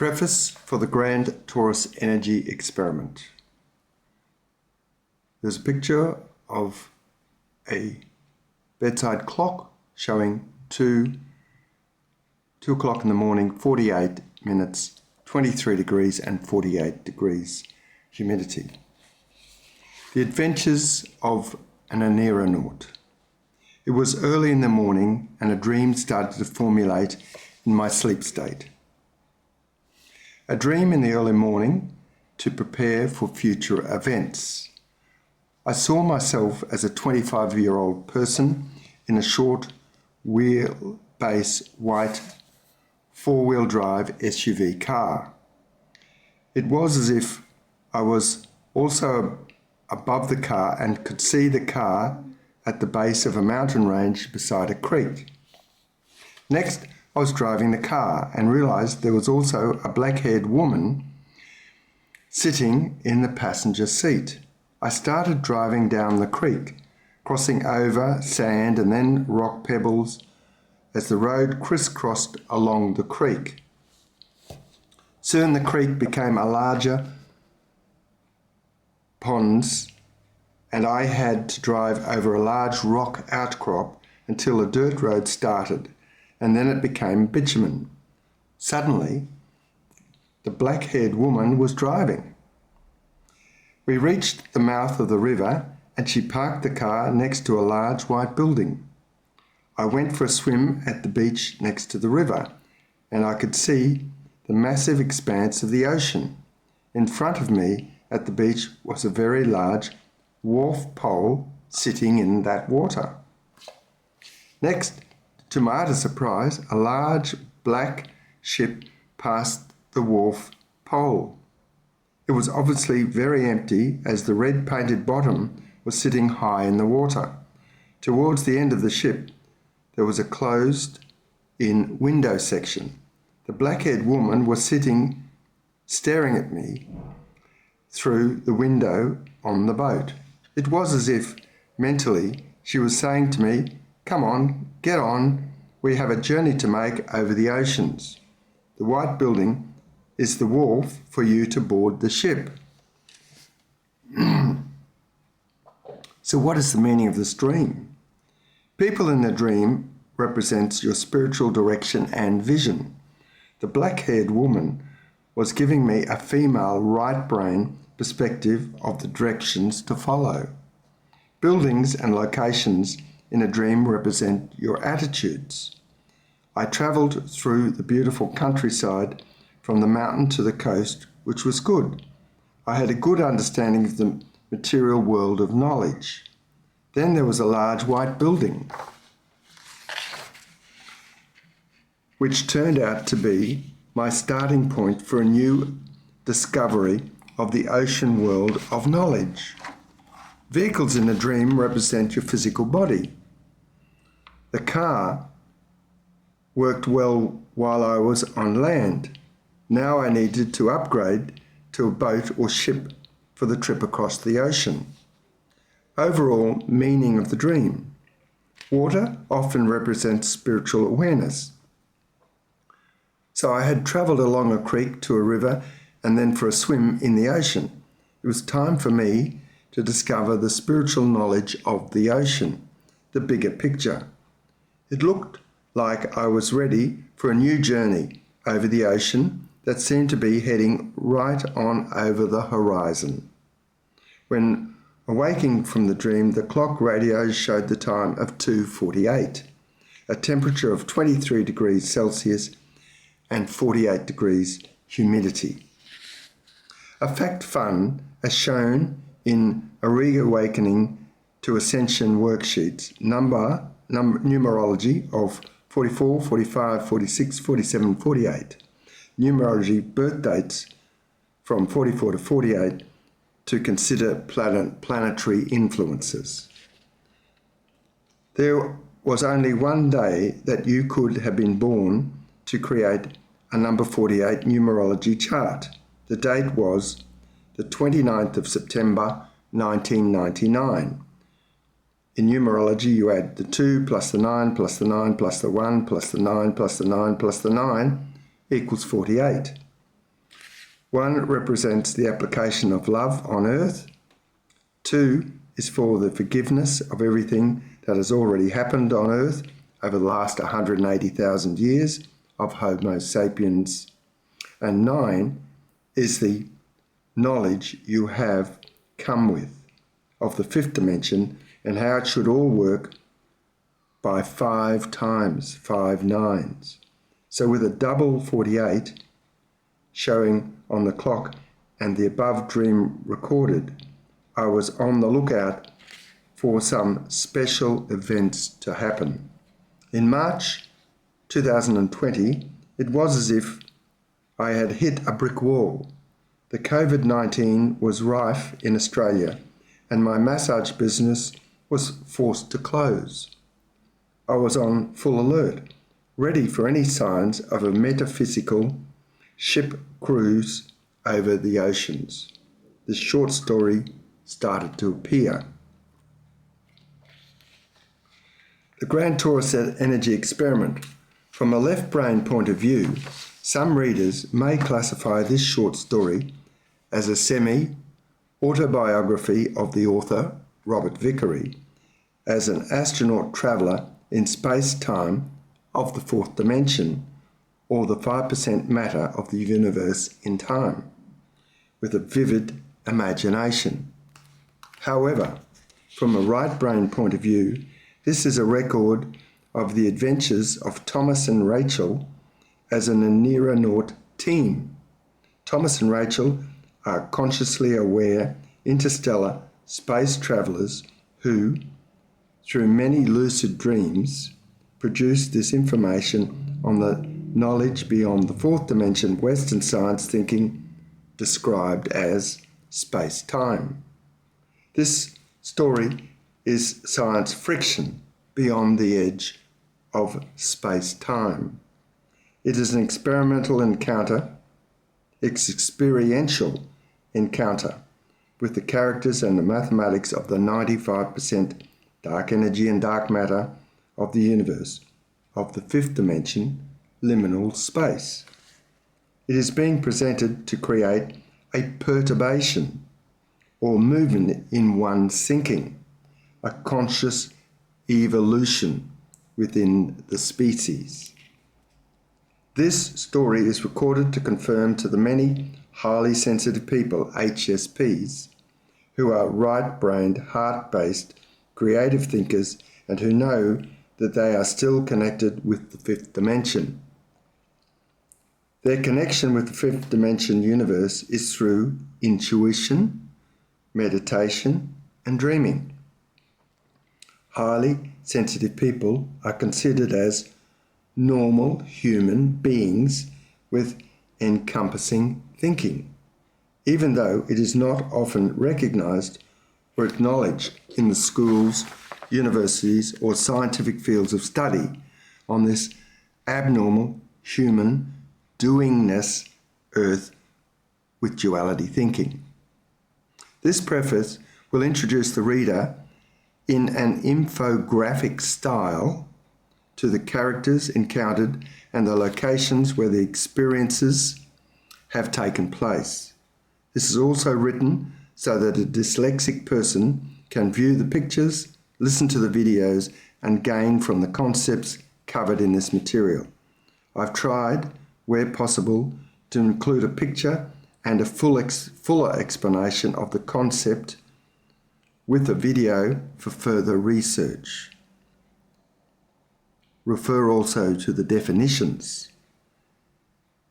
Preface for the Grand Torus Energy Experiment. There's a picture of a bedside clock showing 2 o'clock in the morning, 48 minutes, 23 degrees and 48 degrees humidity. The adventures of an aeronaut. It was early in the morning and a dream started to formulate in my sleep state. A dream in the early morning to prepare for future events. I saw myself as a 25-year-old person in a short wheelbase white four-wheel drive SUV car. It was as if I was also above the car and could see the car at the base of a mountain range beside a creek. Next, I was driving the car and realised there was also a black-haired woman sitting in the passenger seat. I started driving down the creek, crossing over sand and then rock pebbles as the road crisscrossed along the creek. Soon the creek became a larger ponds and I had to drive over a large rock outcrop until a dirt road started, and then it became bitumen. Suddenly, the black-haired woman was driving. We reached the mouth of the river and she parked the car next to a large white building. I went for a swim at the beach next to the river and I could see the massive expanse of the ocean. In front of me at the beach was a very large wharf pole sitting in that water. Next, to my utter surprise, a large black ship passed the wharf pole. It was obviously very empty as the red painted bottom was sitting high in the water. Towards the end of the ship, there was a closed-in window section. The black-haired woman was sitting, staring at me through the window on the boat. It was as if, mentally, she was saying to me, "Come on, get on, we have a journey to make over the oceans. The white building is the wharf for you to board the ship." So what is the meaning of this dream? People in the dream represents your spiritual direction and vision. The black-haired woman was giving me a female right brain perspective of the directions to follow. Buildings and locations in a dream represent your attitudes. I travelled through the beautiful countryside from the mountain to the coast, which was good. I had a good understanding of the material world of knowledge. Then there was a large white building, which turned out to be my starting point for a new discovery of the ocean world of knowledge. Vehicles in a dream represent your physical body. The car worked well while I was on land. Now I needed to upgrade to a boat or ship for the trip across the ocean. Overall meaning of the dream. Water often represents spiritual awareness. So I had travelled along a creek to a river and then for a swim in the ocean. It was time for me to discover the spiritual knowledge of the ocean, the bigger picture. It looked like I was ready for a new journey over the ocean that seemed to be heading right on over the horizon. When awaking from the dream, the clock radio showed the time of 2:48, a temperature of 23 degrees Celsius and 48 degrees humidity. A fact fun, as shown in a Reawakening to Ascension worksheets, numerology of 44, 45, 46, 47, 48. Numerology birth dates from 44 to 48 to consider planetary influences. There was only one day that you could have been born to create a number 48 numerology chart. The date was the 29th of September 1999. In numerology, you add the 2 plus the 9 plus the 9 plus the 1 plus the 9 plus the 9 plus the 9 equals 48. 1 represents the application of love on earth. 2 is for the forgiveness of everything that has already happened on earth over the last 180,000 years of Homo sapiens. And 9 is the knowledge you have come with of the fifth dimension and how it should all work by 5 times, 5 nines. So with a double 48 showing on the clock and the above dream recorded, I was on the lookout for some special events to happen. In March 2020, it was as if I had hit a brick wall. The COVID-19 was rife in Australia and my massage business was forced to close. I was on full alert, ready for any signs of a metaphysical ship cruise over the oceans. This short story started to appear. The Grand Torus energy experiment. From a left brain point of view, some readers may classify this short story as a semi-autobiography of the author, Robert Vicary, as an astronaut traveller in space-time of the fourth dimension, or the 5% matter of the universe in time, with a vivid imagination. However, from a right brain point of view, this is a record of the adventures of Thomas and Rachel as an Aneronaut team. Thomas and Rachel are consciously aware interstellar space travellers who, through many lucid dreams, produce this information on the knowledge beyond the fourth dimension Western science thinking described as space-time. This story is science friction beyond the edge of space-time. It is an experiential encounter with the characters and the mathematics of the 95% dark energy and dark matter of the universe, of the fifth dimension, liminal space. It is being presented to create a perturbation or movement in one's thinking, a conscious evolution within the species. This story is recorded to confirm to the many highly sensitive people, HSPs, who are right-brained, heart-based, creative thinkers and who know that they are still connected with the fifth dimension. Their connection with the fifth dimension universe is through intuition, meditation, and dreaming. Highly sensitive people are considered as normal human beings with encompassing thinking, even though it is not often recognized or acknowledged in the schools, universities, or scientific fields of study on this abnormal human doingness earth with duality thinking. This preface will introduce the reader in an infographic style to the characters encountered and the locations where the experiences have taken place. This is also written so that a dyslexic person can view the pictures, listen to the videos, and gain from the concepts covered in this material. I've tried, where possible, to include a picture and a fuller explanation of the concept with a video for further research. Refer also to the definitions.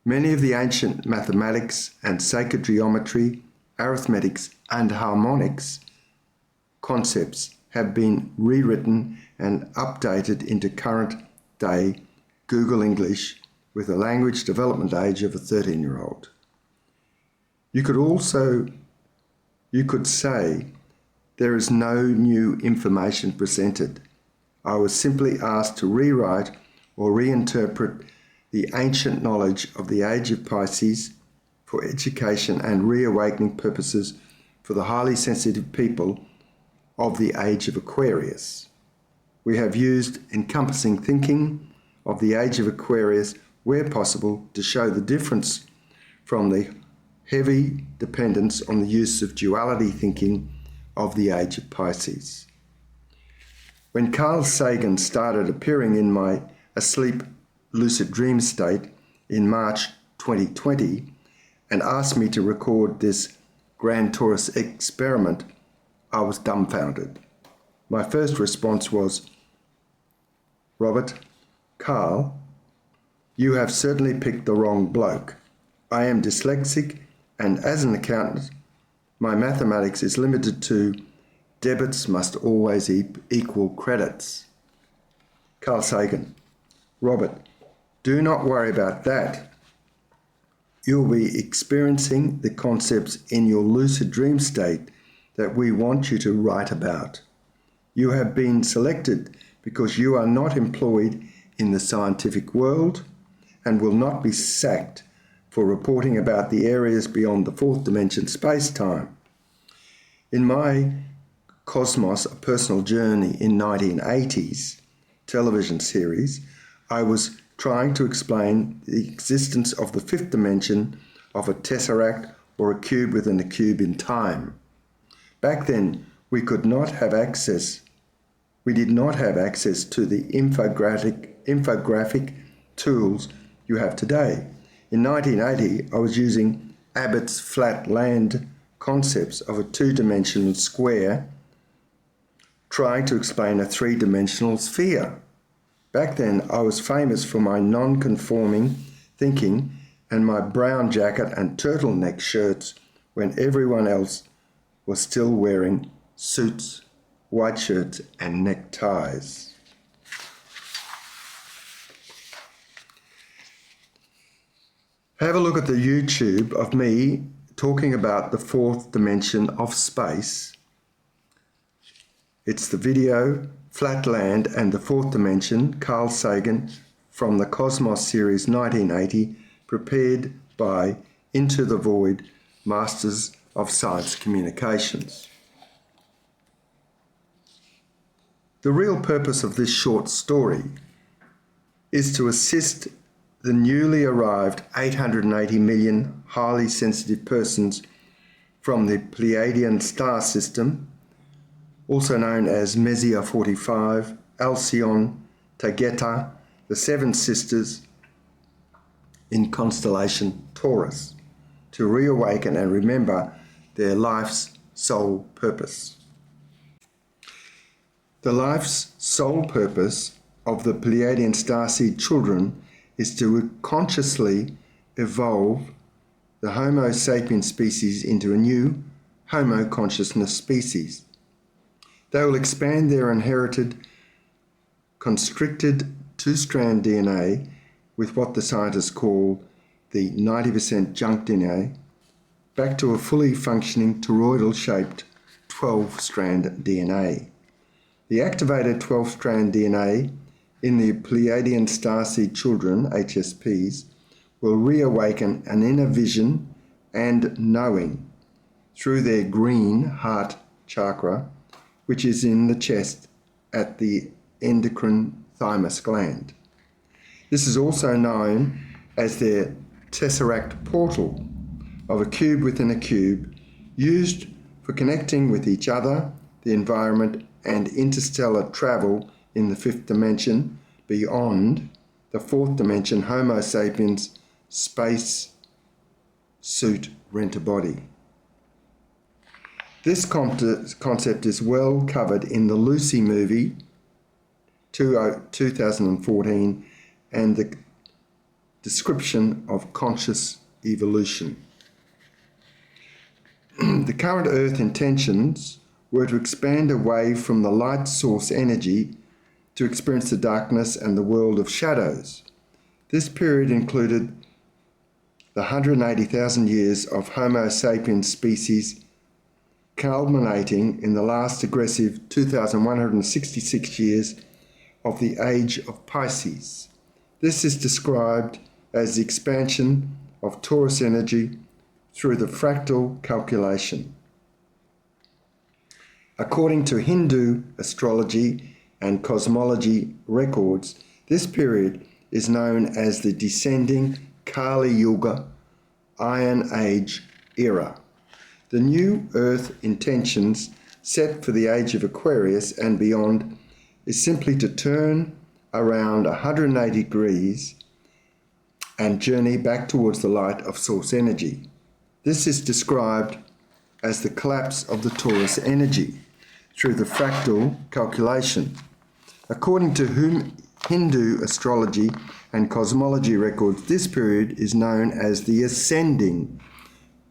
Many of the ancient mathematics and sacred geometry, arithmetics, and harmonics concepts have been rewritten and updated into current day Google English with a language development age of a 13-year-old. You could say there is no new information presented. I was simply asked to rewrite or reinterpret the ancient knowledge of the age of Pisces for education and reawakening purposes for the highly sensitive people of the age of Aquarius. We have used encompassing thinking of the age of Aquarius where possible to show the difference from the heavy dependence on the use of duality thinking of the age of Pisces. When Carl Sagan started appearing in my asleep lucid dream state in March 2020 and asked me to record this Grand Torus experiment, I was dumbfounded. My first response was, "Robert, Carl, you have certainly picked the wrong bloke. I am dyslexic, and as an accountant, my mathematics is limited to debits must always equal credits." Carl Sagan: "Robert, do not worry about that. You'll be experiencing the concepts in your lucid dream state that we want you to write about. You have been selected because you are not employed in the scientific world and will not be sacked for reporting about the areas beyond the fourth dimension space-time. In my Cosmos, A Personal Journey in 1980s television series, I was trying to explain the existence of the fifth dimension of a tesseract or a cube within a cube in time. Back then, we did not have access to the infographic tools you have today. In 1980, I was using Abbott's flat land concepts of a two-dimensional square, trying to explain a three-dimensional sphere. Back then, I was famous for my non-conforming thinking and my brown jacket and turtleneck shirts when everyone else was still wearing suits, white shirts, and neckties. Have a look at the YouTube of me talking about the fourth dimension of space. It's the video, Flatland and the Fourth Dimension, Carl Sagan, from the Cosmos series 1980, prepared by Into the Void, Masters of Science Communications. The real purpose of this short story is to assist the newly arrived 880 million highly sensitive persons from the Pleiadian star system, also known as Messier 45, Alcyon, Taygeta, the Seven Sisters in constellation Torus, to reawaken and remember their life's sole purpose. The life's sole purpose of the Pleiadian starseed children is to consciously evolve the Homo sapiens species into a new Homo consciousness species. They will expand their inherited constricted two-strand DNA with what the scientists call the 90% junk DNA back to a fully functioning toroidal-shaped 12-strand DNA. The activated 12-strand DNA in the Pleiadian starseed children, HSPs, will reawaken an inner vision and knowing through their green heart chakra, which is in the chest at the endocrine thymus gland. This is also known as their tesseract portal of a cube within a cube, used for connecting with each other, the environment, and interstellar travel in the fifth dimension beyond the fourth dimension Homo sapiens space suit rent-a-body. This concept is well covered in the Lucy movie 2014 and the description of conscious evolution. The current Earth intentions were to expand away from the light source energy to experience the darkness and the world of shadows. This period included the 180,000 years of Homo sapiens species, culminating in the last aggressive 2,166 years of the age of Pisces. This is described as the expansion of Torus energy through the fractal calculation. According to Hindu astrology and cosmology records, this period is known as the descending Kali Yuga, Iron Age era. The new Earth intentions set for the age of Aquarius and beyond is simply to turn around 180 degrees and journey back towards the light of source energy. This is described as the collapse of the Torus energy through the fractal calculation. According to Hindu astrology and cosmology records, this period is known as the ascending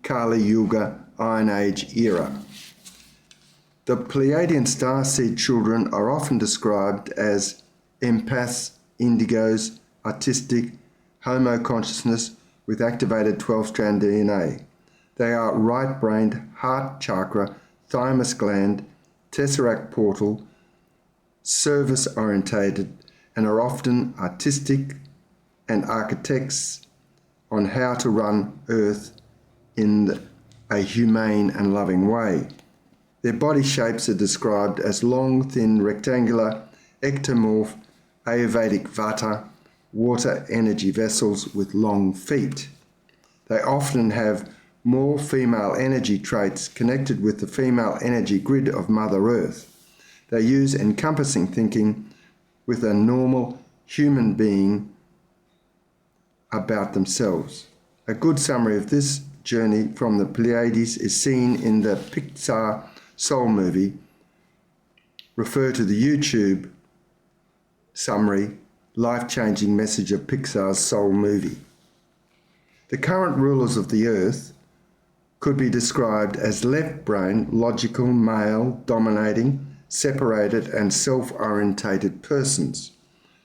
Kali Yuga Iron Age era. The Pleiadian starseed children are often described as empaths, indigos, artistic, homo consciousness with activated 12-strand DNA. They are right-brained, heart chakra, thymus gland, tesseract portal, service-orientated, and are often artistic and architects on how to run Earth in a humane and loving way. Their body shapes are described as long, thin, rectangular, ectomorph, Ayurvedic vata, water energy vessels with long feet. They often have more female energy traits connected with the female energy grid of Mother Earth. They use encompassing thinking with a normal human being about themselves. A good summary of this journey from the Pleiades is seen in the Pixar Soul movie. Refer to the YouTube summary, life-changing message of Pixar's Soul movie. The current rulers of the Earth could be described as left-brain, logical, male, dominating, separated and self-orientated persons.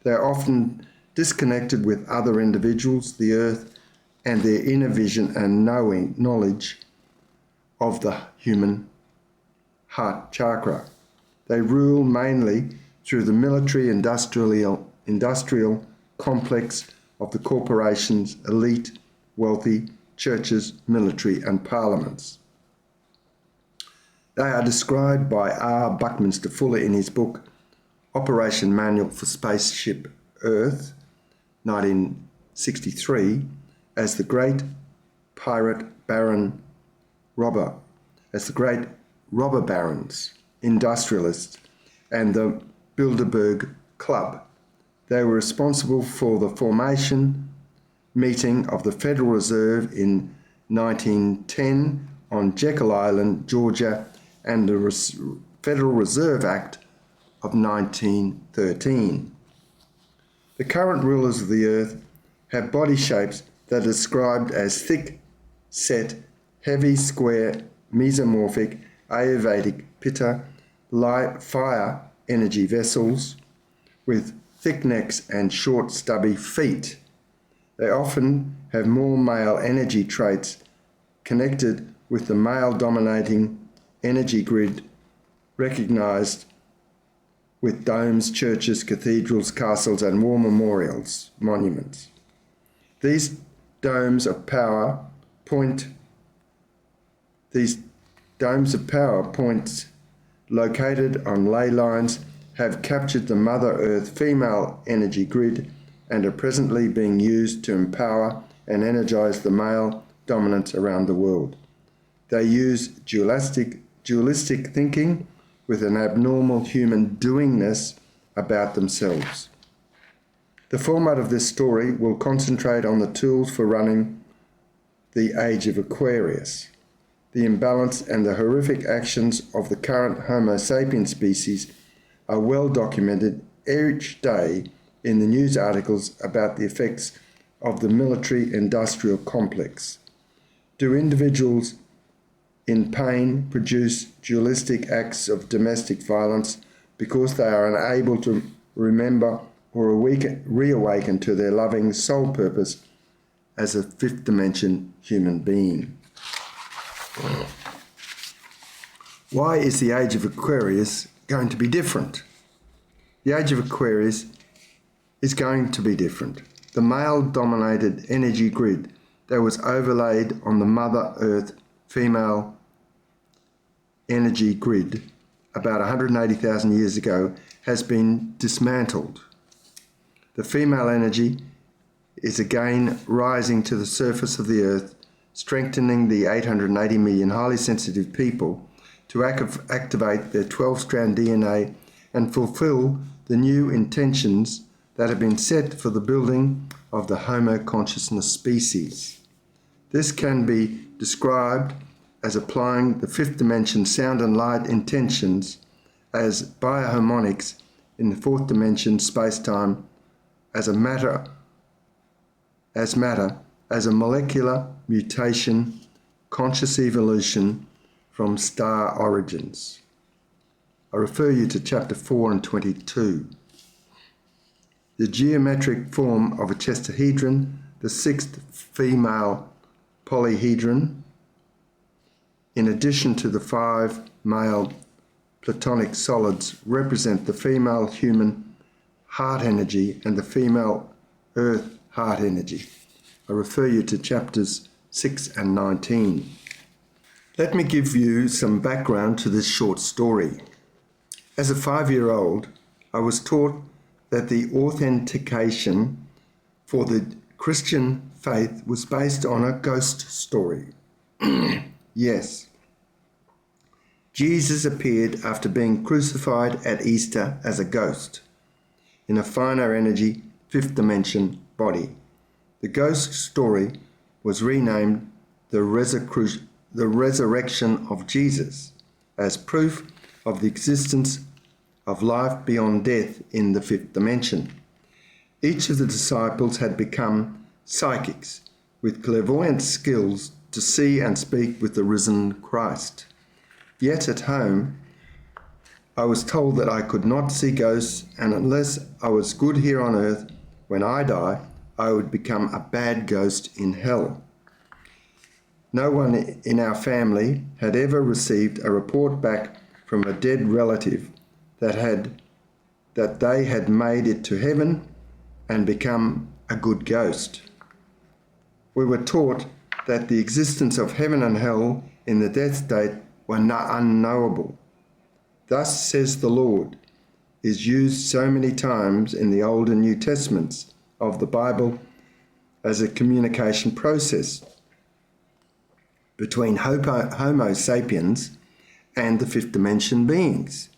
They are often disconnected with other individuals, the Earth, and their inner vision and knowledge of the human heart chakra. They rule mainly through the military industrial complex of the corporations, elite, wealthy, churches, military and parliaments. They are described by R. Buckminster Fuller in his book Operation Manual for Spaceship Earth, 1963, as the great pirate baron robber, as the great robber barons, industrialists, and the Bilderberg Club. They were responsible for the formation meeting of the Federal Reserve in 1910 on Jekyll Island, Georgia, and the Federal Reserve Act of 1913. The current rulers of the Earth have body shapes that are described as thick, set, heavy, square, mesomorphic, Ayurvedic, pitta, fire energy vessels with thick necks and short, stubby feet. They often have more male energy traits connected with the male-dominating energy grid recognized with domes, churches, cathedrals, castles, and war monuments. These domes of power points located on ley lines have captured the Mother Earth female energy grid and are presently being used to empower and energize the male dominance around the world. They use dualistic thinking with an abnormal human doingness about themselves. The format of this story will concentrate on the tools for running the age of Aquarius. The imbalance and the horrific actions of the current Homo sapiens species are well documented each day in the news articles about the effects of the military-industrial complex. Do individuals in pain produce dualistic acts of domestic violence because they are unable to remember or reawaken to their loving soul purpose as a fifth dimension human being? Why is the age of Aquarius going to be different? The age of Aquarius is going to be different. The male-dominated energy grid that was overlaid on the Mother Earth female energy grid about 180,000 years ago has been dismantled. The female energy is again rising to the surface of the Earth strengthening the 880 million highly sensitive people to activate their 12-strand DNA and fulfill the new intentions that have been set for the building of the Homo consciousness species. This can be described as applying the fifth dimension sound and light intentions as bioharmonics in the fourth dimension space-time as a molecular mutation, conscious evolution from star origins. I refer you to chapter 4 and 22. The geometric form of a chestahedron, the sixth female polyhedron, in addition to the 5 male platonic solids, represent the female human heart energy and the female earth heart energy. I refer you to chapters 6 and 19. Let me give you some background to this short story. As a 5-year-old, I was taught that the authentication for the Christian faith was based on a ghost story. Yes. Jesus appeared after being crucified at Easter as a ghost in a finer energy, fifth dimension body. The ghost story was renamed the resurrection of Jesus as proof of the existence of life beyond death in the fifth dimension. Each of the disciples had become psychics with clairvoyant skills to see and speak with the risen Christ. Yet at home, I was told that I could not see ghosts, and unless I was good here on earth, when I die, I would become a bad ghost in hell. No one in our family had ever received a report back from a dead relative that they had made it to heaven and become a good ghost. We were taught that the existence of heaven and hell in the death state were unknowable. Thus says the Lord is used so many times in the Old and New Testaments of the Bible as a communication process between Homo sapiens and the fifth dimension beings.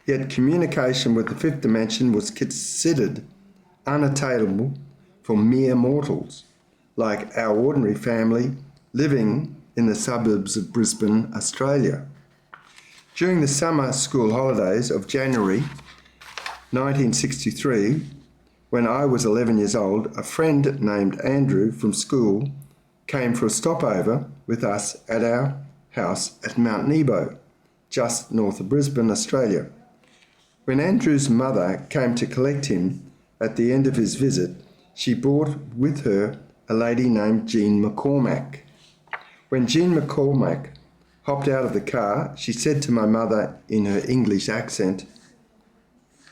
Yet communication with the fifth dimension was considered unattainable for mere mortals, like our ordinary family living in the suburbs of Brisbane, Australia. During the summer school holidays of January 1963, when I was 11 years old, a friend named Andrew from school came for a stopover with us at our house at Mount Nebo, just north of Brisbane, Australia. When Andrew's mother came to collect him at the end of his visit, she brought with her a lady named Jean McCormack. When Jean McCormack hopped out of the car, she said to my mother in her English accent,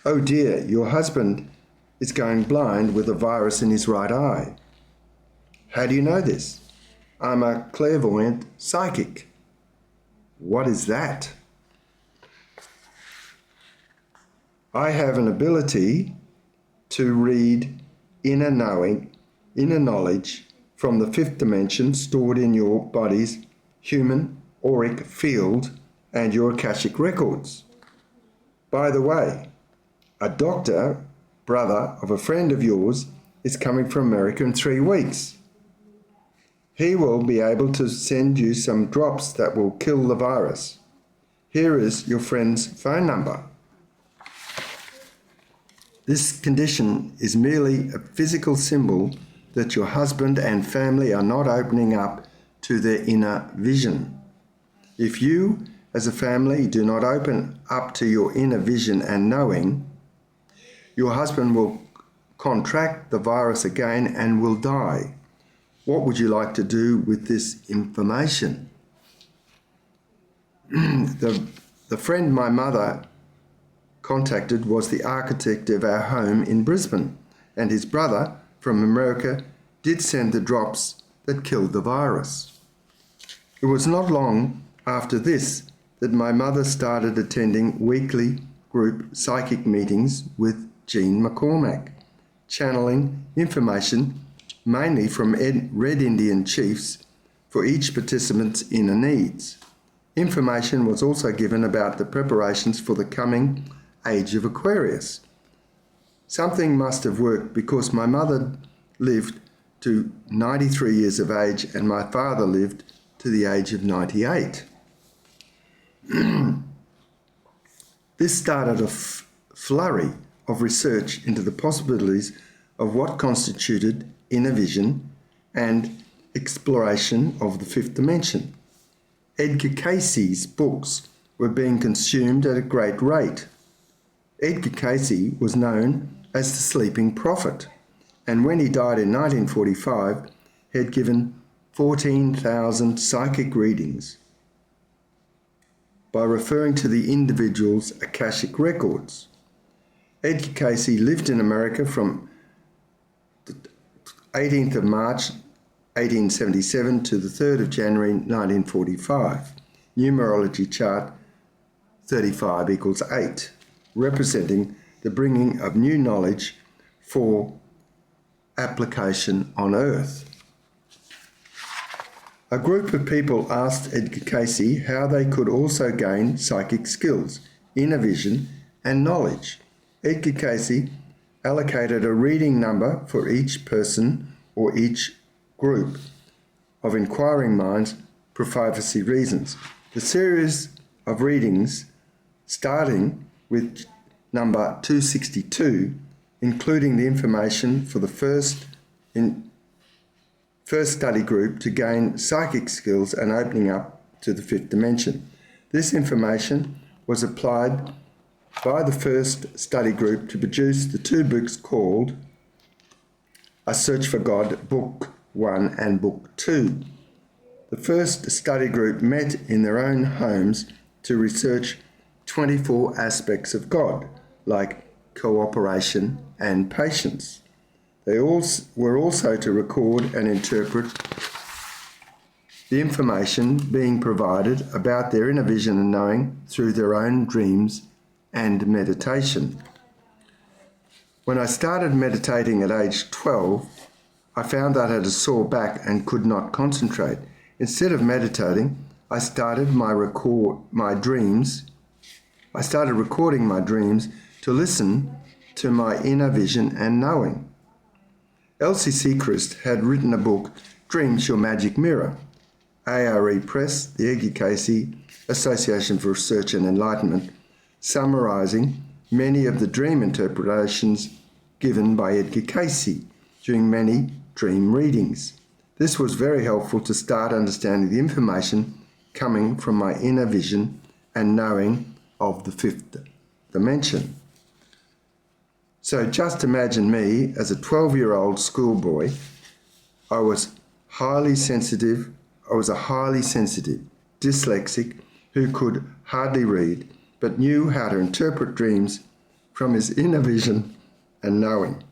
"Oh dear, your husband is going blind with a virus in his right eye." "How do you know this?" "I'm a clairvoyant psychic." "What is that?" "I have an ability to read inner knowledge from the fifth dimension stored in your body's human auric field and your Akashic records. By the way, a doctor, brother of a friend of yours, is coming from America in 3 weeks. He will be able to send you some drops that will kill the virus. Here is your friend's phone number." This condition is merely a physical symbol that your husband and family are not opening up to their inner vision. If you, as a family, do not open up to your inner vision and knowing, your husband will contract the virus again and will die. What would you like to do with this information? The friend my mother contacted was the architect of our home in Brisbane, and his brother from America did send the drops that killed the virus. It was not long after this that my mother started attending weekly group psychic meetings with Jean McCormack, channeling information mainly from Red Indian chiefs for each participant's inner needs. Information was also given about the preparations for the coming age of Aquarius. Something must have worked because my mother lived to 93 years of age and my father lived to the age of 98. This started a flurry of research into the possibilities of what constituted inner vision and exploration of the fifth dimension. Edgar Cayce's books were being consumed at a great rate. Edgar Cayce was known as the Sleeping Prophet, and when he died in 1945, he had given 14,000 psychic readings by referring to the individual's Akashic records. Edgar Cayce lived in America from the 18th of March 1877 to the 3rd of January 1945. Numerology chart 35 equals 8, representing the bringing of new knowledge for application on Earth. A group of people asked Edgar Cayce how they could also gain psychic skills, inner vision, and knowledge. Edgar Cayce allocated a reading number for each person or each group of inquiring minds for privacy reasons. The series of readings, starting with number 262, including the information for the first study group to gain psychic skills and opening up to the fifth dimension. This information was applied by the first study group to produce the two books called A Search for God, Book 1 and Book 2. The first study group met in their own homes to research 24 aspects of God, like cooperation and patience. They were also to record and interpret the information being provided about their inner vision and knowing through their own dreams and meditation. When I started meditating at age 12, I found that I had a sore back and could not concentrate. Instead of meditating, I started recording my dreams to listen to my inner vision and knowing. Elsie Sechrist had written a book, Dreams Your Magic Mirror. ARE Press, the Edgar Cayce Association for Research and Enlightenment, summarising many of the dream interpretations given by Edgar Cayce during many dream readings. This was very helpful to start understanding the information coming from my inner vision and knowing of the fifth dimension. So just imagine me as a 12-year-old schoolboy. I was a highly sensitive, dyslexic who could hardly read, but knew how to interpret dreams from his inner vision and knowing.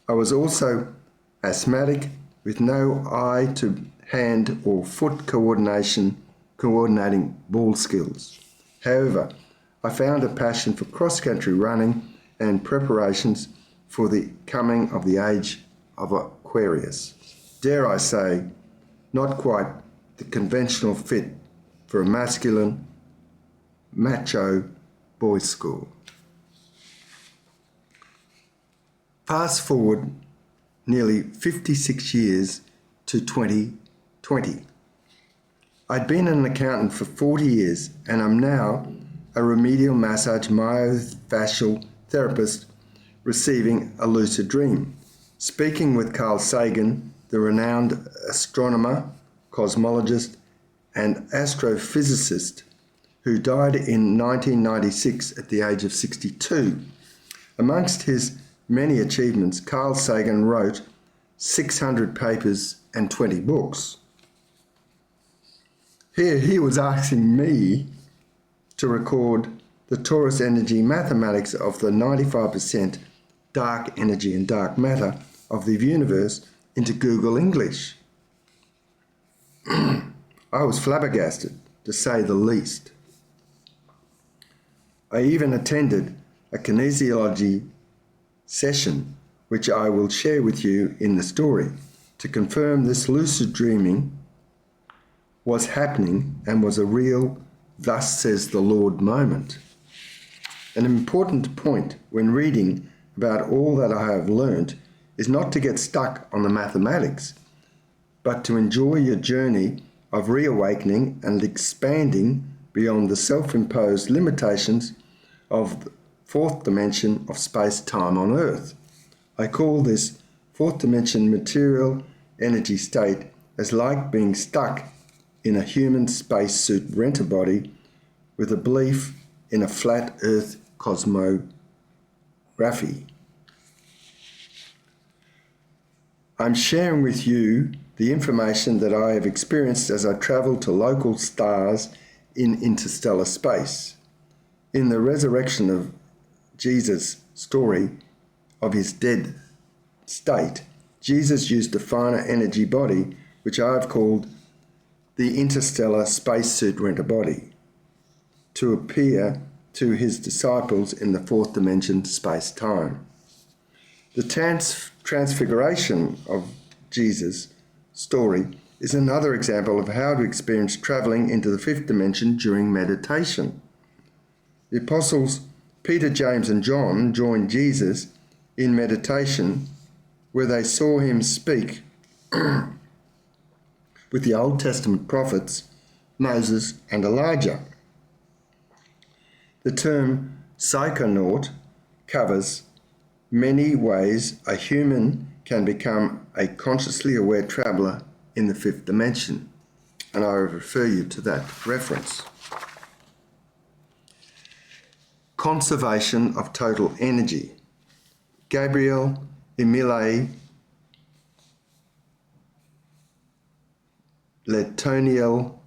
I was also asthmatic with no eye to hand or foot coordinating ball skills. However, I found a passion for cross-country running and preparations for the coming of the age of Aquarius. Dare I say, not quite the conventional fit for a masculine, macho boys' school. Fast forward nearly 56 years to 2020. I'd been an accountant for 40 years and I'm now a remedial massage myofascial therapist receiving a lucid dream, speaking with Carl Sagan, the renowned astronomer, cosmologist, and astrophysicist who died in 1996 at the age of 62. Amongst his many achievements, Carl Sagan wrote 600 papers and 20 books. Here he was asking me to record the Torus energy mathematics of the 95% dark energy and dark matter of the universe into Google English. I was flabbergasted, to say the least. I even attended a kinesiology session, which I will share with you in the story, to confirm this lucid dreaming was happening and was a real "thus says the Lord" moment. An important point when reading about all that I have learnt is not to get stuck on the mathematics, but to enjoy your journey of reawakening and expanding beyond the self-imposed limitations of the fourth dimension of space-time on Earth. I call this fourth dimension material energy state as like being stuck in a human spacesuit rent-a-body with a belief in a flat Earth cosmography. I'm sharing with you the information that I have experienced as I travel to local stars in interstellar space. In the resurrection of Jesus' story of his dead state, Jesus used a finer energy body, which I have called the interstellar spacesuit rent-a-body, to appear to his disciples in the fourth dimension space-time. The transfiguration of Jesus' story is another example of how to experience travelling into the fifth dimension during meditation. The apostles Peter, James and John joined Jesus in meditation where they saw him speak with the Old Testament prophets, Moses and Elijah. The term psychonaut covers many ways a human can become a consciously aware traveller in the fifth dimension, and I refer you to that reference. Conservation of total energy. Gabriel Emile Letoniel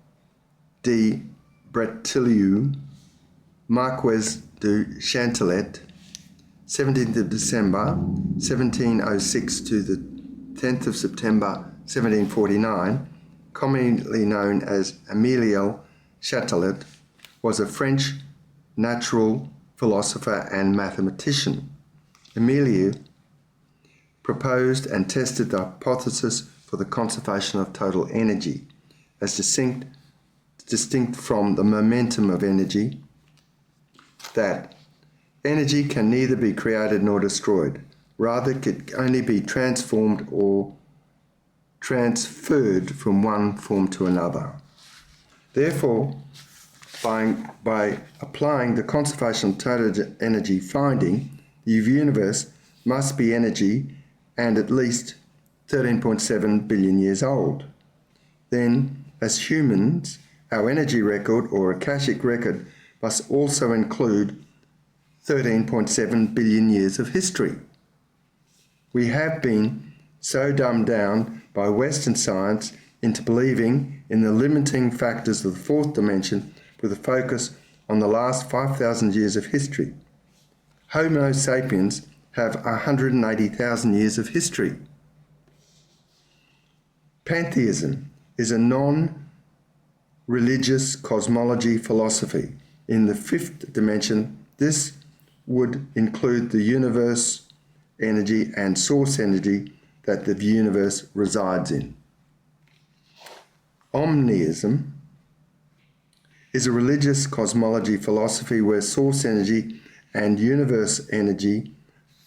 de Bretillieu, Marquess de Chantelet, 17th of December 1706 to the 10th of September 1749, commonly known as Émile Chatelet, was a French natural philosopher and mathematician. Émile proposed and tested the hypothesis for the conservation of total energy as distinct from the momentum of energy, that energy can neither be created nor destroyed. Rather, it can only be transformed or transferred from one form to another. Therefore, by applying the conservation of total energy finding, the universe must be energy and at least 13.7 billion years old. Then, as humans, our energy record or Akashic record must also include 13.7 billion years of history. We have been so dumbed down by Western science into believing in the limiting factors of the fourth dimension with a focus on the last 5,000 years of history. Homo sapiens have 180,000 years of history. Pantheism is a non-religious cosmology philosophy. In the fifth dimension, this would include the universe energy and source energy that the universe resides in. Omnism is a religious cosmology philosophy where source energy and universe energy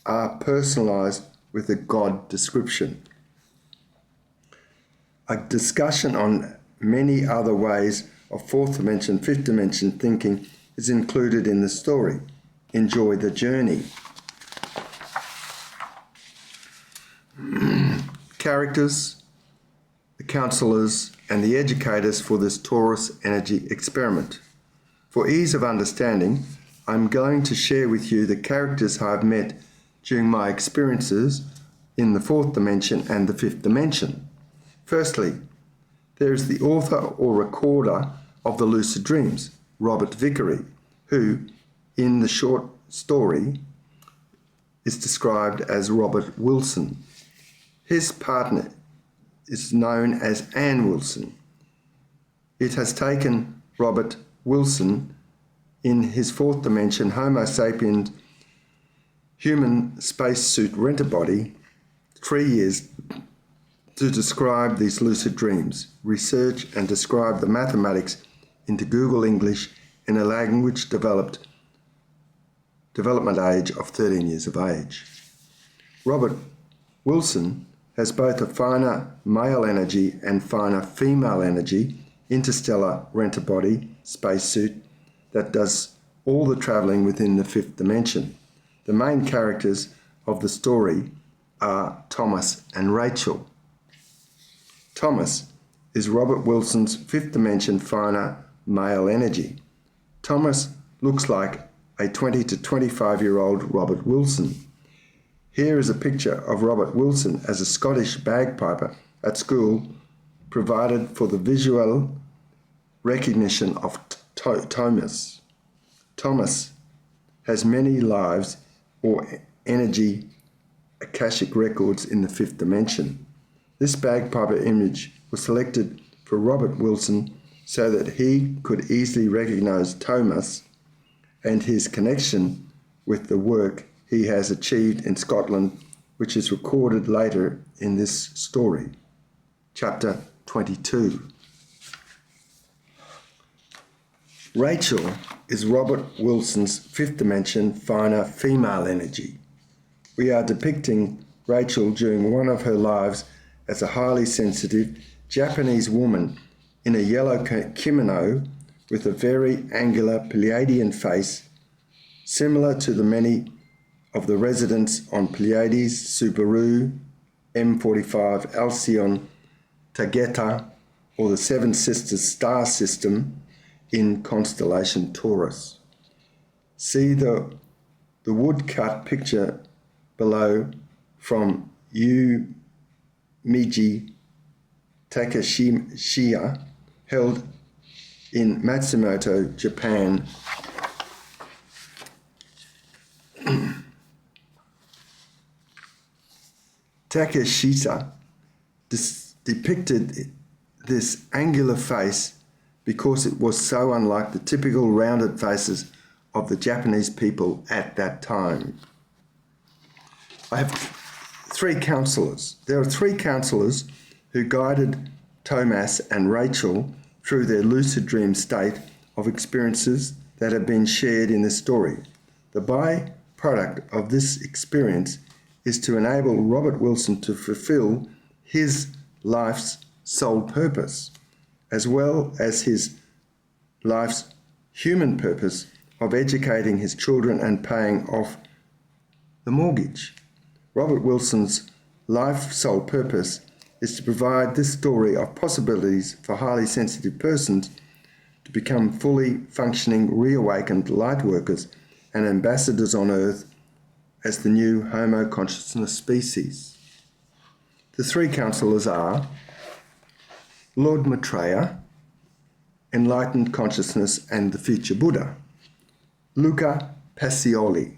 are personalized with a God description. A discussion on many other ways of fourth dimension, fifth dimension thinking is included in the story. Enjoy the journey. Characters, the counselors, and the educators for this Torus energy experiment. For ease of understanding, I'm going to share with you the characters I've met during my experiences in the fourth dimension and the fifth dimension. Firstly, there is the author or recorder of the lucid dreams, Robert Vicary, who, in the short story, is described as Robert Wilson. His partner is known as Anne Wilson. It has taken Robert Wilson in his fourth dimension Homo sapiens human spacesuit rent-a-body 3 years to describe these lucid dreams, research and describe the mathematics into Google English in a language development age of 13 years of age. Robert Wilson has both a finer male energy and finer female energy interstellar rent-a-body spacesuit that does all the travelling within the fifth dimension. The main characters of the story are Thomas and Rachel. Thomas is Robert Wilson's fifth dimension finer male energy. Thomas looks like a 20 to 25-year-old Robert Wilson. Here is a picture of Robert Wilson as a Scottish bagpiper at school, provided for the visual recognition of Thomas. Thomas has many lives or energy Akashic records in the fifth dimension. This bagpiper image was selected for Robert Wilson so that he could easily recognize Thomas and his connection with the work he has achieved in Scotland, which is recorded later in this story. Chapter 22. Rachel is Robert Wilson's fifth dimension finer female energy. We are depicting Rachel during one of her lives as a highly sensitive Japanese woman in a yellow kimono with a very angular Pleiadian face, similar to the many of the residents on Pleiades, Subaru, M45, Alcyon, Taygeta, or the Seven Sisters star system in constellation Torus. See the woodcut picture below from Miji Takeshiya, held in Matsumoto, Japan. Takeshiya depicted this angular face because it was so unlike the typical rounded faces of the Japanese people at that time. I have three counselors. There are three counselors who guided Thomas and Rachel through their lucid dream state of experiences that have been shared in this story. The byproduct of this experience is to enable Robert Wilson to fulfill his life's sole purpose, as well as his life's human purpose of educating his children and paying off the mortgage. Robert Wilson's life sole purpose is to provide this story of possibilities for highly sensitive persons to become fully functioning, reawakened light workers and ambassadors on Earth as the new Homo consciousness species. The three counselors are Lord Maitreya, Enlightened Consciousness and the Future Buddha; Luca Pacioli,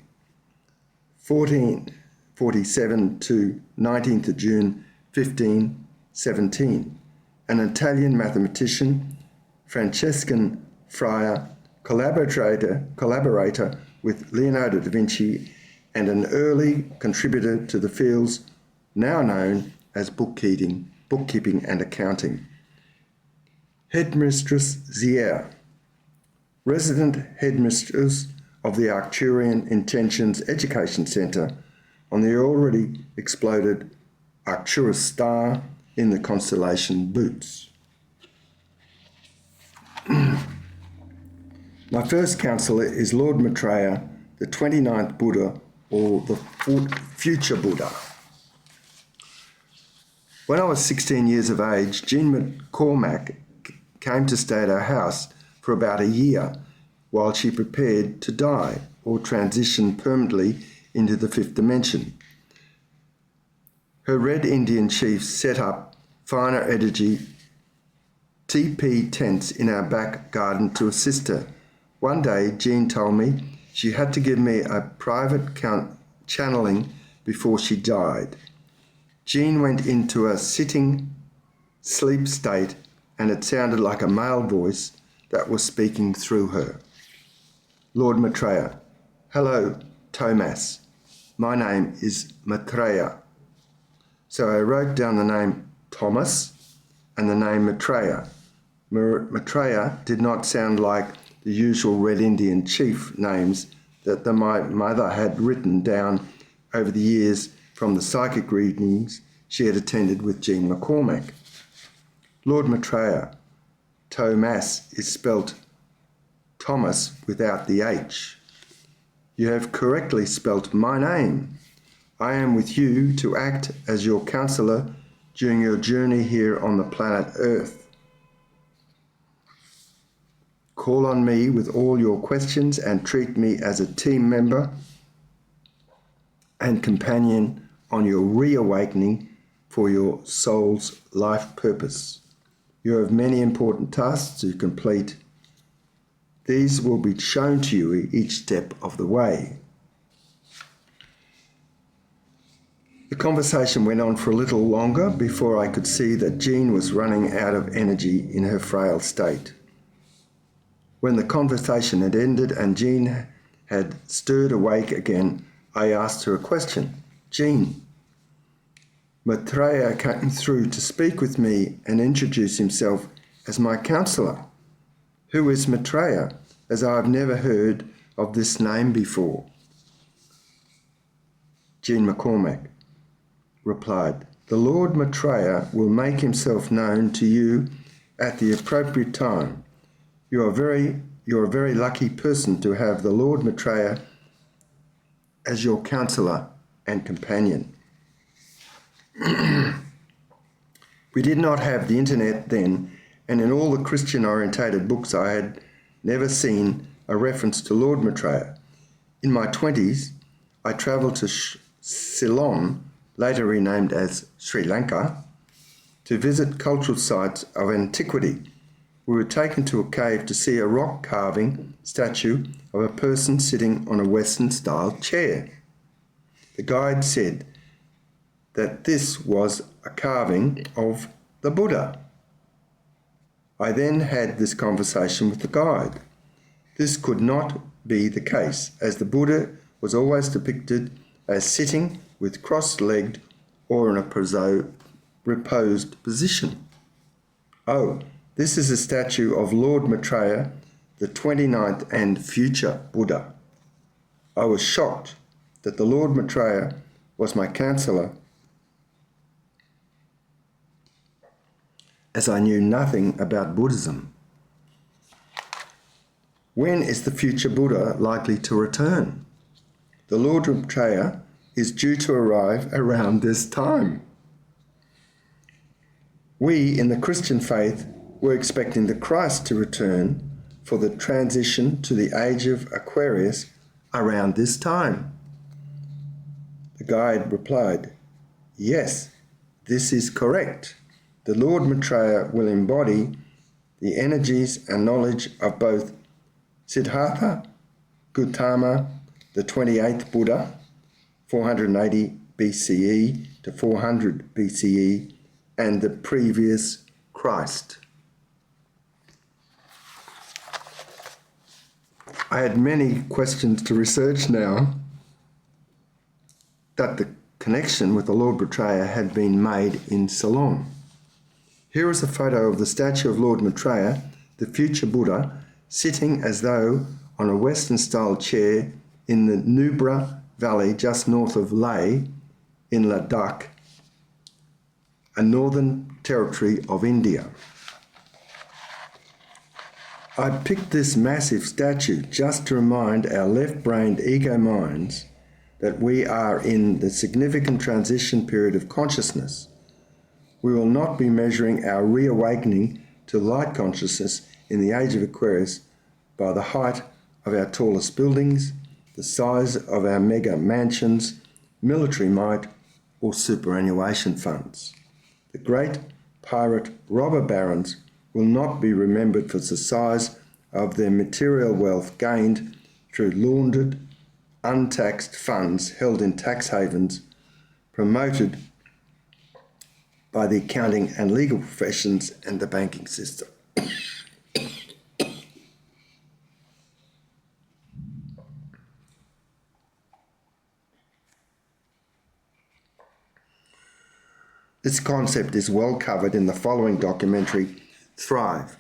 1447 to 19th of June 1517, an Italian mathematician, Franciscan friar, collaborator with Leonardo da Vinci, and an early contributor to the fields now known as bookkeeping and accounting. Headmistress Zier, resident headmistress of the Arcturian Intentions Education Centre on the already exploded Arcturus star in the constellation Boots. My first counsellor is Lord Maitreya, the 29th Buddha, or the future Buddha. When I was 16 years of age, Jean McCormack came to stay at our house for about a year while she prepared to die or transition permanently into the fifth dimension. Her Red Indian chiefs set up finer energy TP tents in our back garden to assist her. One day, Jean told me she had to give me a private channeling before she died. Jean went into a sitting sleep state, and it sounded like a male voice that was speaking through her. Lord Maitreya: hello, Thomas. My name is Maitreya. So I wrote down the name Thomas, and the name Maitreya. Maitreya did not sound like the usual Red Indian chief names that my mother had written down over the years from the psychic readings she had attended with Jean McCormack. Lord Maitreya, Thomas, is spelt Thomas without the H. You have correctly spelt my name. I am with you to act as your counsellor during your journey here on the planet Earth. Call on me with all your questions and treat me as a team member and companion on your reawakening for your soul's life purpose. You have many important tasks to complete. These will be shown to you each step of the way. The conversation went on for a little longer before I could see that Jean was running out of energy in her frail state. When the conversation had ended and Jean had stirred awake again, I asked her a question. Jean, Maitreya came through to speak with me and introduce himself as my counsellor. Who is Maitreya, as I have never heard of this name before? Jean McCormack replied, the Lord Maitreya will make himself known to you at the appropriate time. You're a very lucky person to have the Lord Maitreya as your counsellor and companion. We did not have the internet then, and in all the Christian-orientated books I had never seen a reference to Lord Maitreya. In my 20s, I travelled to Ceylon, later renamed as Sri Lanka, to visit cultural sites of antiquity. We were taken to a cave to see a rock carving statue of a person sitting on a Western-style chair. The guide said that this was a carving of the Buddha. I then had this conversation with the guide. This could not be the case, as the Buddha was always depicted as sitting with cross-legged or in a reposed position. Oh, this is a statue of Lord Maitreya, the 29th and future Buddha. I was shocked that the Lord Maitreya was my counsellor, as I knew nothing about Buddhism. When is the future Buddha likely to return? The Lord Maitreya is due to arrive around this time. We in the Christian faith were expecting the Christ to return for the transition to the age of Aquarius around this time. The guide replied, yes, this is correct. The Lord Maitreya will embody the energies and knowledge of both Siddhartha Gautama, the 28th Buddha, 480 BCE to 400 BCE, and the previous Christ. I had many questions to research now that the connection with the Lord Maitreya had been made in Ceylon. Here is a photo of the statue of Lord Maitreya, the future Buddha, sitting as though on a Western-style chair in the Nubra Valley just north of Leh in Ladakh, a northern territory of India. I picked this massive statue just to remind our left-brained ego minds that we are in the significant transition period of consciousness. We will not be measuring our reawakening to light consciousness in the age of Aquarius by the height of our tallest buildings, the size of our mega mansions, military might, or superannuation funds. The great pirate robber barons will not be remembered for the size of their material wealth gained through laundered, untaxed funds held in tax havens, promoted by the accounting and legal professions and the banking system. This concept is well covered in the following documentary, Thrive.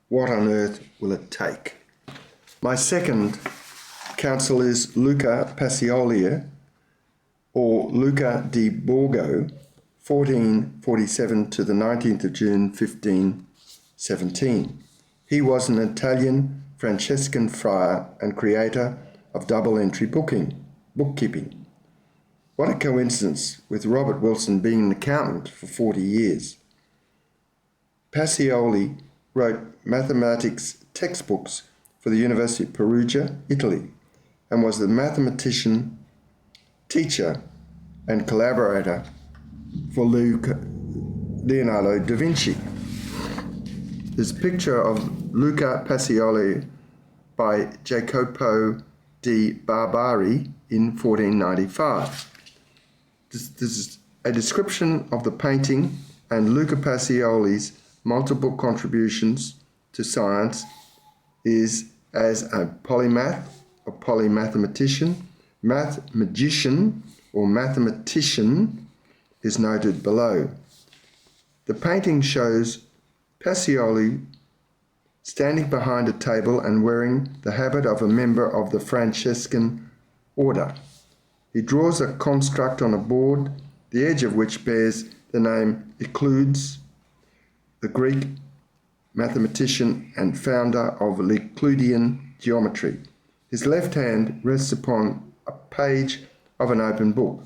What on earth will it take? My second counsel is Luca Pacioli, or Luca di Borgo, 1447 to the 19th of June 1517. He was an Italian Franciscan friar and creator of double-entry bookkeeping. What a coincidence, with Robert Wilson being an accountant for 40 years. Pacioli wrote mathematics textbooks for the University of Perugia, Italy, and was the mathematician, teacher, and collaborator for Leonardo da Vinci. There's a picture of Luca Pacioli by Jacopo di Barbari in 1495. This is a description of the painting and Luca Pacioli's multiple contributions to science is as a polymath, a polymathematician, math magician, or mathematician is noted below. The painting shows Pacioli standing behind a table and wearing the habit of a member of the Franciscan order. He draws a construct on a board, the edge of which bears the name Euclides, the Greek mathematician and founder of Euclidean geometry. His left hand rests upon a page of an open book.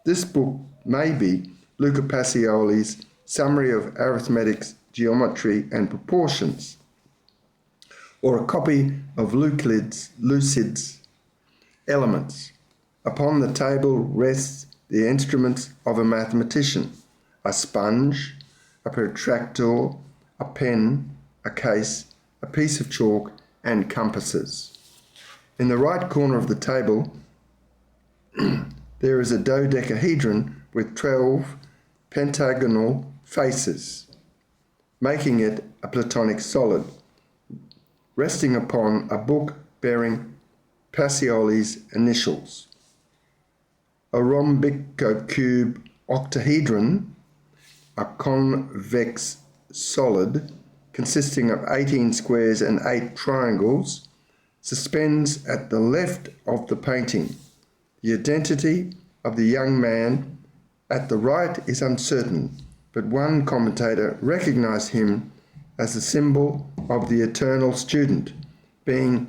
This book may be Luca Pacioli's Summary of Arithmetic, Geometry and Proportions, or a copy of Lucid's Elements. Upon the table rests the instruments of a mathematician, a sponge, a protractor, a pen, a case, a piece of chalk, and compasses. In the right corner of the table, there is a dodecahedron with 12 pentagonal faces, making it a Platonic solid, resting upon a book bearing Pacioli's initials. A rhombic-cube octahedron, a convex solid consisting of 18 squares and 8 triangles, suspends at the left of the painting. The identity of the young man at the right is uncertain, but one commentator recognized him as a symbol of the eternal student, being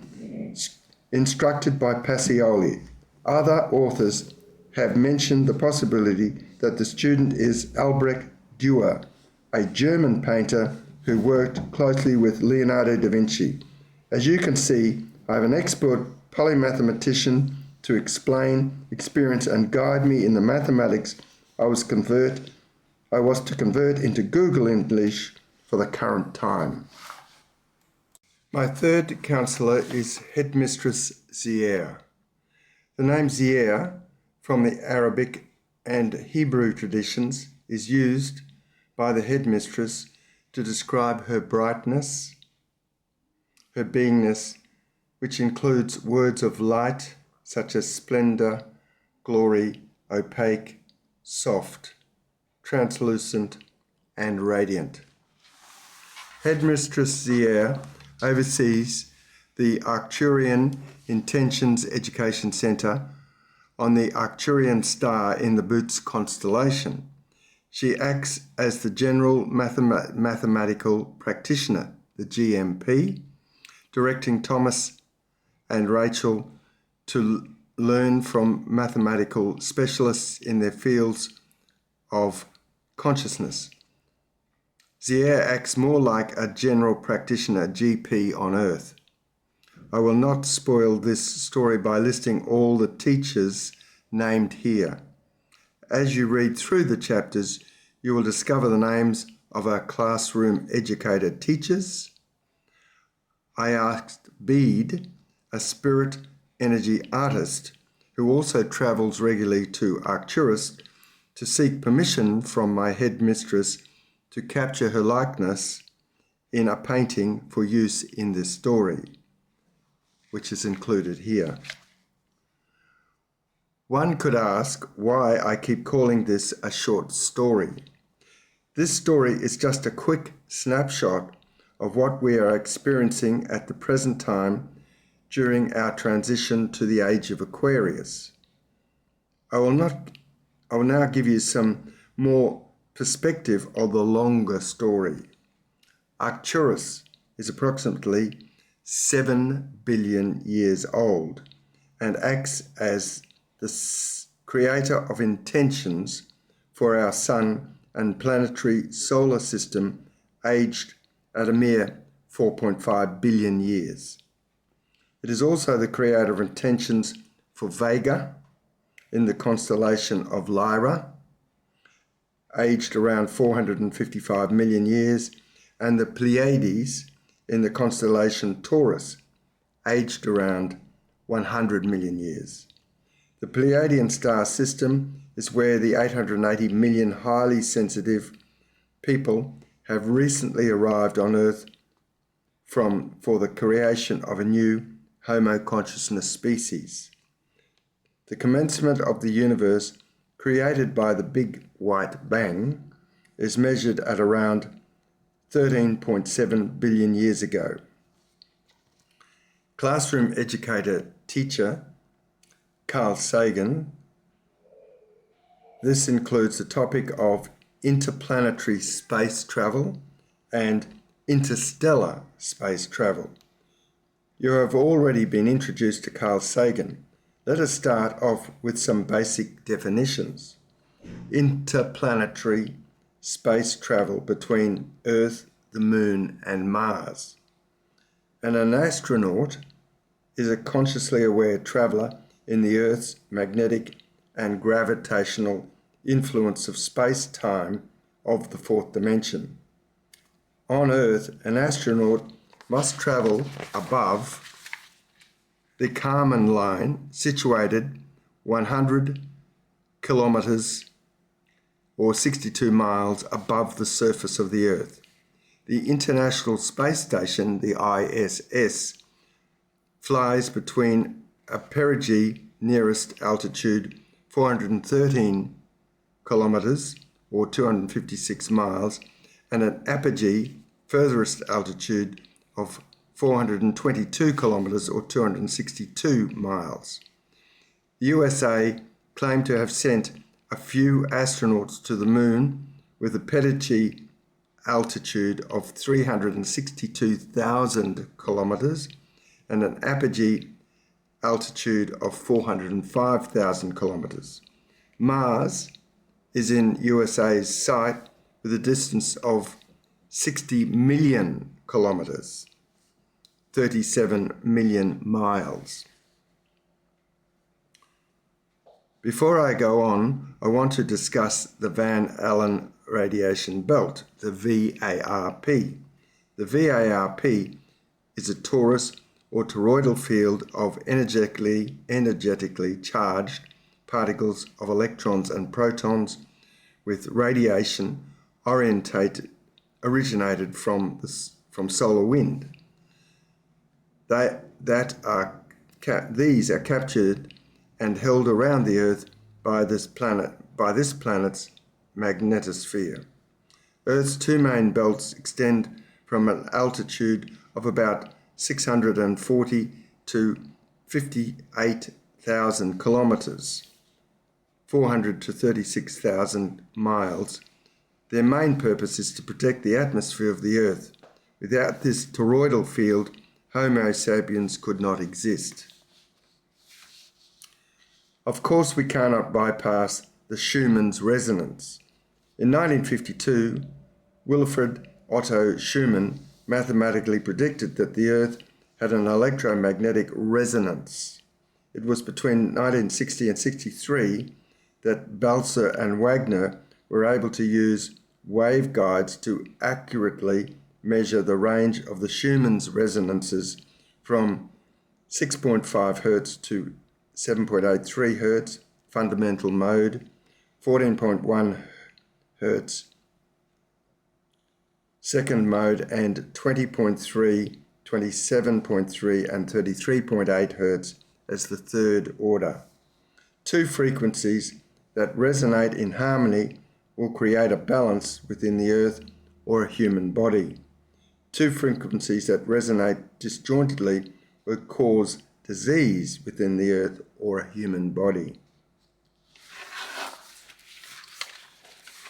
instructed by Pacioli. Other authors have mentioned the possibility that the student is Albrecht Dürer, a German painter who worked closely with Leonardo da Vinci. As you can see, I have an expert polymathematician to explain, experience, and guide me in the mathematics I was to convert into Google English for the current time. My third counsellor is Headmistress Zier. The name Zier, from the Arabic and Hebrew traditions, is used by the headmistress to describe her brightness, her beingness, which includes words of light such as splendor, glory, opaque, soft, translucent, and radiant. Headmistress Zier oversees the Arcturian Intentions Education Centre on the Arcturian star in the Boots constellation. She acts as the General Mathematical Practitioner, the GMP, directing Thomas and Rachel to learn from mathematical specialists in their fields of consciousness. Zier acts more like a general practitioner, GP, on Earth. I will not spoil this story by listing all the teachers named here. As you read through the chapters, you will discover the names of our classroom educated teachers. I asked Bede, a spirit energy artist who also travels regularly to Arcturus, to seek permission from my headmistress to capture her likeness in a painting for use in this story, which is included here. One could ask why I keep calling this a short story. This story is just a quick snapshot of what we are experiencing at the present time during our transition to the age of Aquarius. I will now give you some more perspective of the longer story. Arcturus is approximately 7 billion years old and acts as the creator of intentions for our Sun and planetary solar system aged at a mere 4.5 billion years. It is also the creator of intentions for Vega in the constellation of Lyra, aged around 455 million years, and the Pleiades in the constellation Taurus, aged around 100 million years. The Pleiadian star system is where the 880 million highly sensitive people have recently arrived on Earth for the creation of a new Homo consciousness species. The commencement of the universe, created by the Big White Bang, is measured at around 13.7 billion years ago. Classroom educator teacher Carl Sagan. This includes the topic of interplanetary space travel and interstellar space travel. You have already been introduced to Carl Sagan. Let us start off with some basic definitions. Interplanetary space travel between Earth, the Moon, and Mars. And an astronaut is a consciously aware traveller in the Earth's magnetic and gravitational influence of space-time of the fourth dimension. On Earth, an astronaut must travel above the Kármán line, situated 100 kilometres or 62 miles above the surface of the Earth. The International Space Station, the ISS, flies between a perigee nearest altitude 413 kilometres or 256 miles and an apogee furthest altitude of 422 kilometres or 262 miles. The USA claimed to have sent a few astronauts to the Moon with a perigee altitude of 362,000 kilometres and an apogee altitude of 405,000 kilometres. Mars is in USA's sight with a distance of 60 million kilometres, 37 million miles. Before I go on, I want to discuss the Van Allen radiation belt, the VARP. The VARP is a torus or toroidal field of energetically charged particles of electrons and protons with radiation originated from solar wind. These are captured and held around the Earth by this planet's magnetosphere. Earth's two main belts extend from an altitude of about 640 to 58,000 kilometres, 400 to 36,000 miles. Their main purpose is to protect the atmosphere of the Earth. Without this toroidal field, Homo sapiens could not exist. Of course, we cannot bypass the Schumann's resonance. In 1952, Wilfred Otto Schumann mathematically predicted that the Earth had an electromagnetic resonance. It was between 1960 and 63 that Balzer and Wagner were able to use waveguides to accurately measure the range of the Schumann's resonances from 6.5 Hz to 7.83 Hz, fundamental mode, 14.1 Hz, second mode, and 20.3, 27.3 and 33.8 Hz as the third order. Two frequencies that resonate in harmony will create a balance within the Earth or a human body. Two frequencies that resonate disjointedly will cause disease within the Earth or a human body.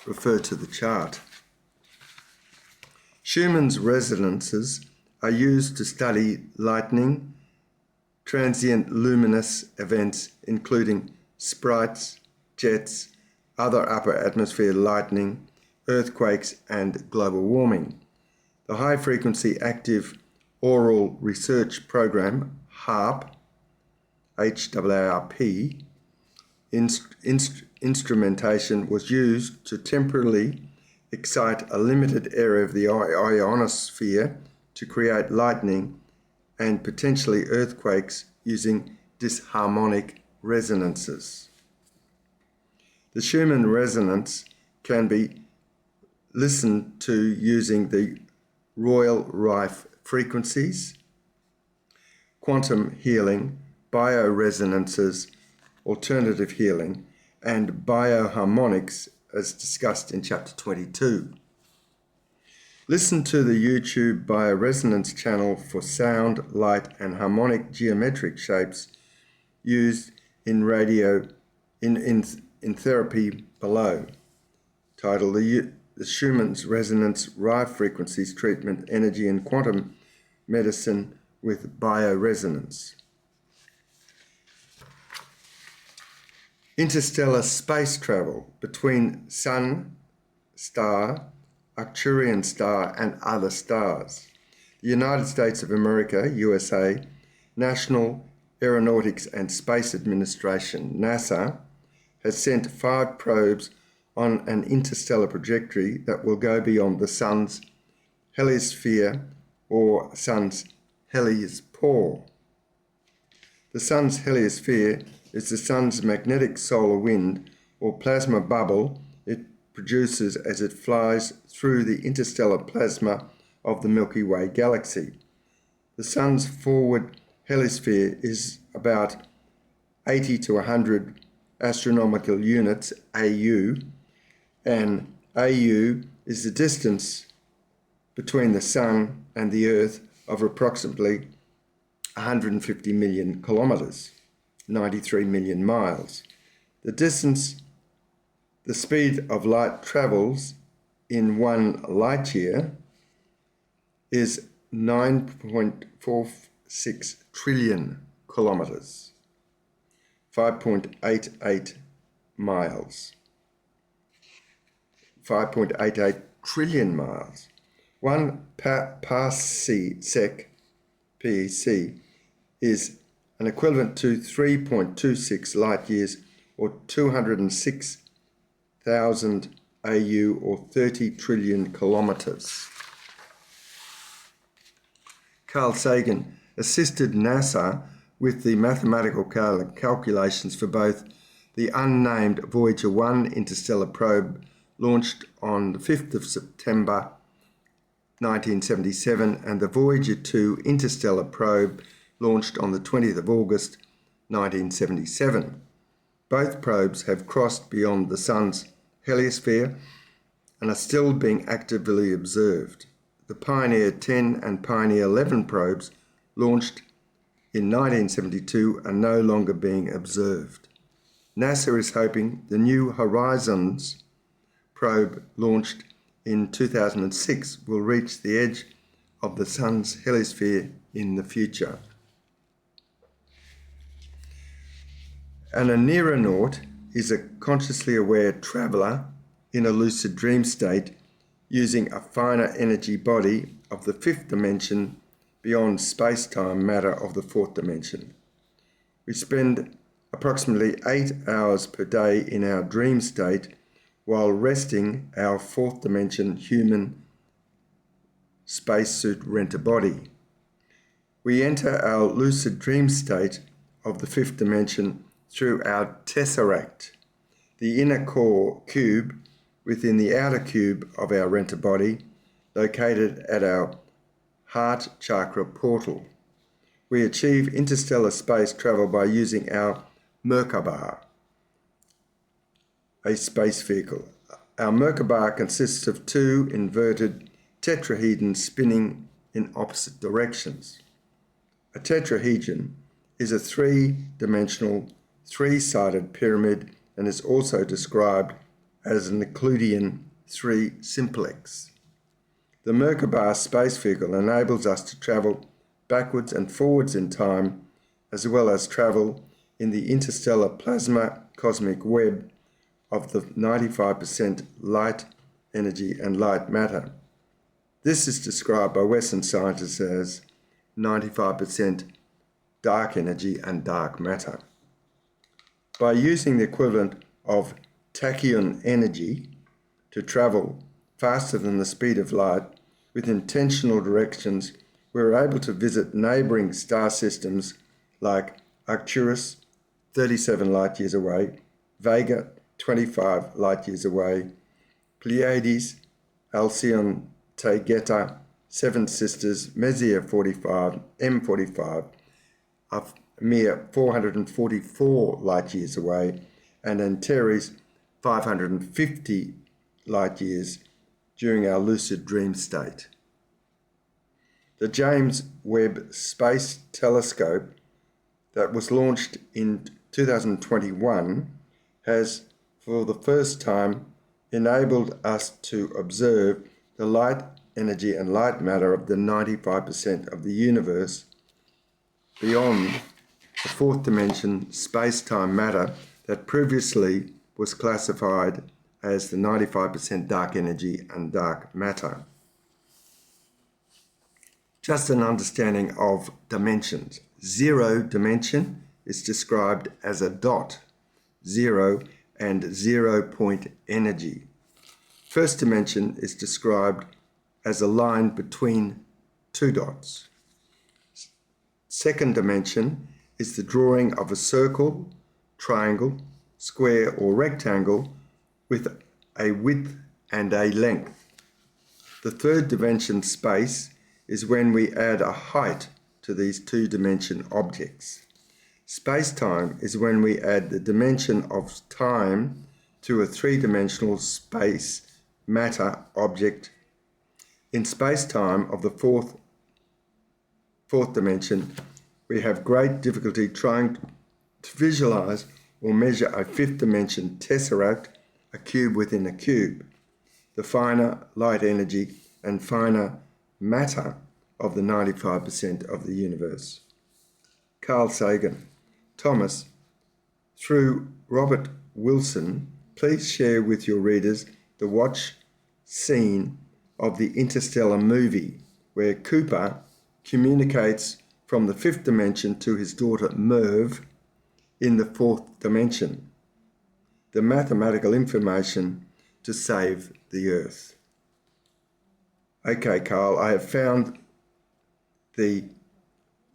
Refer to the chart. Schumann's resonances are used to study lightning, transient luminous events including sprites, jets, other upper atmosphere lightning, earthquakes and global warming. The High Frequency Active Oral Research Program, HAARP, HAARP, instrumentation was used to temporarily excite a limited area of the ionosphere to create lightning and potentially earthquakes using disharmonic resonances. The Schumann resonance can be listened to using the Royal Rife frequencies, quantum healing, bioresonances, alternative healing, and bioharmonics as discussed in Chapter 22. Listen to the YouTube Bioresonance channel for sound, light, and harmonic geometric shapes used in radio in therapy below. Title: The Schumann's Resonance Rife Frequencies Treatment, Energy and Quantum Medicine with Bioresonance. Interstellar space travel between Sun, star, Arcturian star and other stars. The United States of America, USA, National Aeronautics and Space Administration, NASA, has sent 5 probes on an interstellar trajectory that will go beyond the Sun's heliosphere or Sun's heliopause. The Sun's heliosphere is the Sun's magnetic solar wind or plasma bubble it produces as it flies through the interstellar plasma of the Milky Way galaxy. The Sun's forward heliosphere is about 80 to 100 astronomical units, AU, and AU is the distance between the Sun and the Earth of approximately 150 million kilometres, 93 million miles. The distance the speed of light travels in 1 light year is 9.46 trillion kilometres, 5.88 miles, 5.88 trillion miles. 1 parsec, PEC, is an equivalent to 3.26 light years or 206,000 AU or 30 trillion kilometres. Carl Sagan assisted NASA with the mathematical calculations for both the unnamed Voyager 1 interstellar probe launched on the 5th of September 1977 and the Voyager 2 interstellar probe launched on the 20th of August 1977. Both probes have crossed beyond the Sun's heliosphere and are still being actively observed. The Pioneer 10 and Pioneer 11 probes launched in 1972 are no longer being observed. NASA is hoping the New Horizons probe launched in 2006 will reach the edge of the Sun's heliosphere in the future. An aneronaut is a consciously aware traveller in a lucid dream state using a finer energy body of the 5th dimension beyond space-time matter of the 4th dimension. We spend approximately 8 hours per day in our dream state while resting our 4th dimension human spacesuit rent-a-body. We enter our lucid dream state of the 5th dimension through our tesseract, the inner core cube within the outer cube of our rent-a-body, located at our heart chakra portal. We achieve interstellar space travel by using our Merkaba, a space vehicle, Our Merkaba consists of two inverted tetrahedrons spinning in opposite directions. A tetrahedron is a three-dimensional, three-sided pyramid and is also described as an Euclidean three-simplex. The Merkaba space vehicle enables us to travel backwards and forwards in time, as well as travel in the interstellar plasma cosmic web of the 95% light energy and light matter. This is described by Western scientists as 95% dark energy and dark matter. By using the equivalent of tachyon energy to travel faster than the speed of light with intentional directions, we're able to visit neighbouring star systems like Arcturus, 37 light years away, Vega, 25 light years away, Pleiades, Alcyon, Taygeta, Seven Sisters, Messier 45, M45, a mere 444 light years away, and Antares 550 light years during our lucid dream state. The James Webb Space Telescope that was launched in 2021 has, for the first time, enabled us to observe the light energy and light matter of the 95% of the universe beyond the fourth dimension space-time matter that previously was classified as the 95% dark energy and dark matter. Just an understanding of dimensions. Zero dimension is described as a dot, zero and 0 point energy. First dimension is described as a line between two dots. Second dimension is the drawing of a circle, triangle, square or rectangle with a width and a length. The third dimension space is when we add a height to these two-dimension objects. Space-time is when we add the dimension of time to a three-dimensional space matter object. In space-time of the fourth dimension, we have great difficulty trying to visualize or measure a fifth dimension tesseract, a cube within a cube, the finer light energy and finer matter of the 95% of the universe. Carl Sagan. Thomas, through Robert Wilson, please share with your readers the watch scene of the Interstellar movie where Cooper communicates from the fifth dimension to his daughter Merv in the fourth dimension, the mathematical information to save the Earth. Okay, Carl, I have found the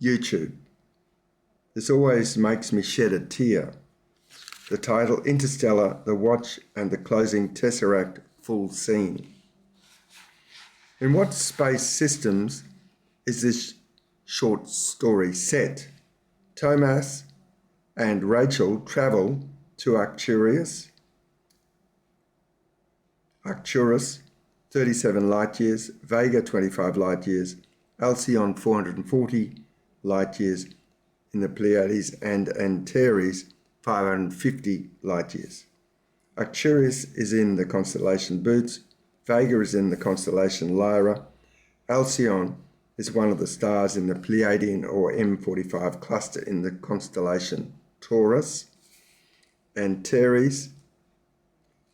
YouTube. This always makes me shed a tear. The title, Interstellar, the Watch and the Closing Tesseract Full Scene. In what space systems is this short story set? Thomas and Rachel travel to Arcturus, 37 light years, Vega 25 light years, Alcyon 440 light years in the Pleiades, and Antares 550 light years. Arcturus is in the constellation Boots, Vega is in the constellation Lyra, Alcyon is one of the stars in the Pleiadian or M45 cluster in the constellation Torus, Antares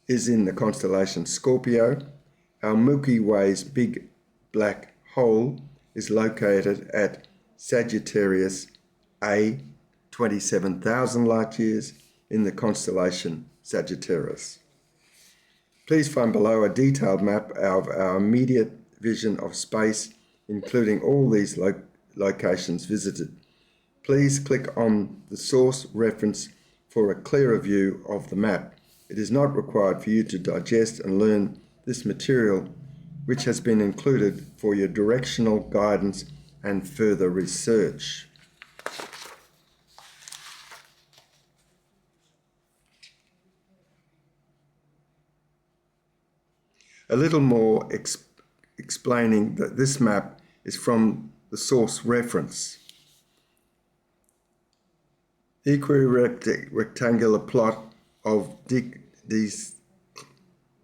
is in the constellation Scorpio. Our Milky Way's big black hole is located at Sagittarius A, 27,000 light years in the constellation Sagittarius. Please find below a detailed map of our immediate vision of space, including all these locations visited. Please click on the source reference for a clearer view of the map. It is not required for you to digest and learn this material, which has been included for your directional guidance and further research. A little more explaining that this map is from the source reference. Equirectangular plot of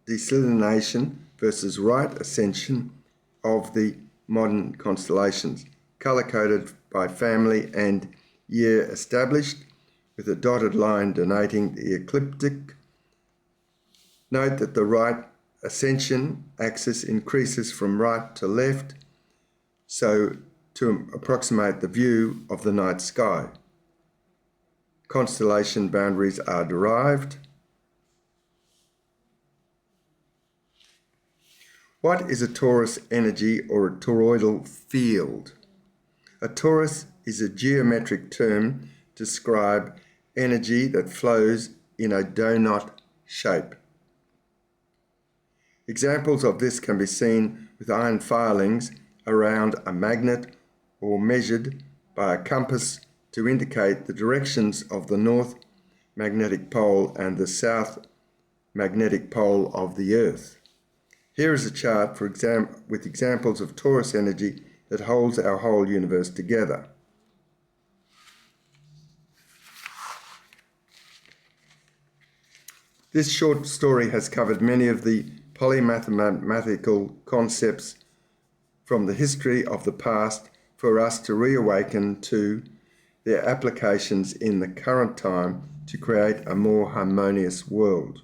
declination versus right ascension of the modern constellations, colour-coded by family and year established, with a dotted line denoting the ecliptic. Note that the right ascension axis increases from right to left, so to approximate the view of the night sky. Constellation boundaries are derived. What is a torus energy or a toroidal field? A torus is a geometric term to describe energy that flows in a donut shape. Examples of this can be seen with iron filings around a magnet or measured by a compass to indicate the directions of the north magnetic pole and the south magnetic pole of the Earth. Here is a chart with examples of torus energy that holds our whole universe together. This short story has covered many of the polymathematical concepts from the history of the past for us to reawaken to their applications in the current time to create a more harmonious world.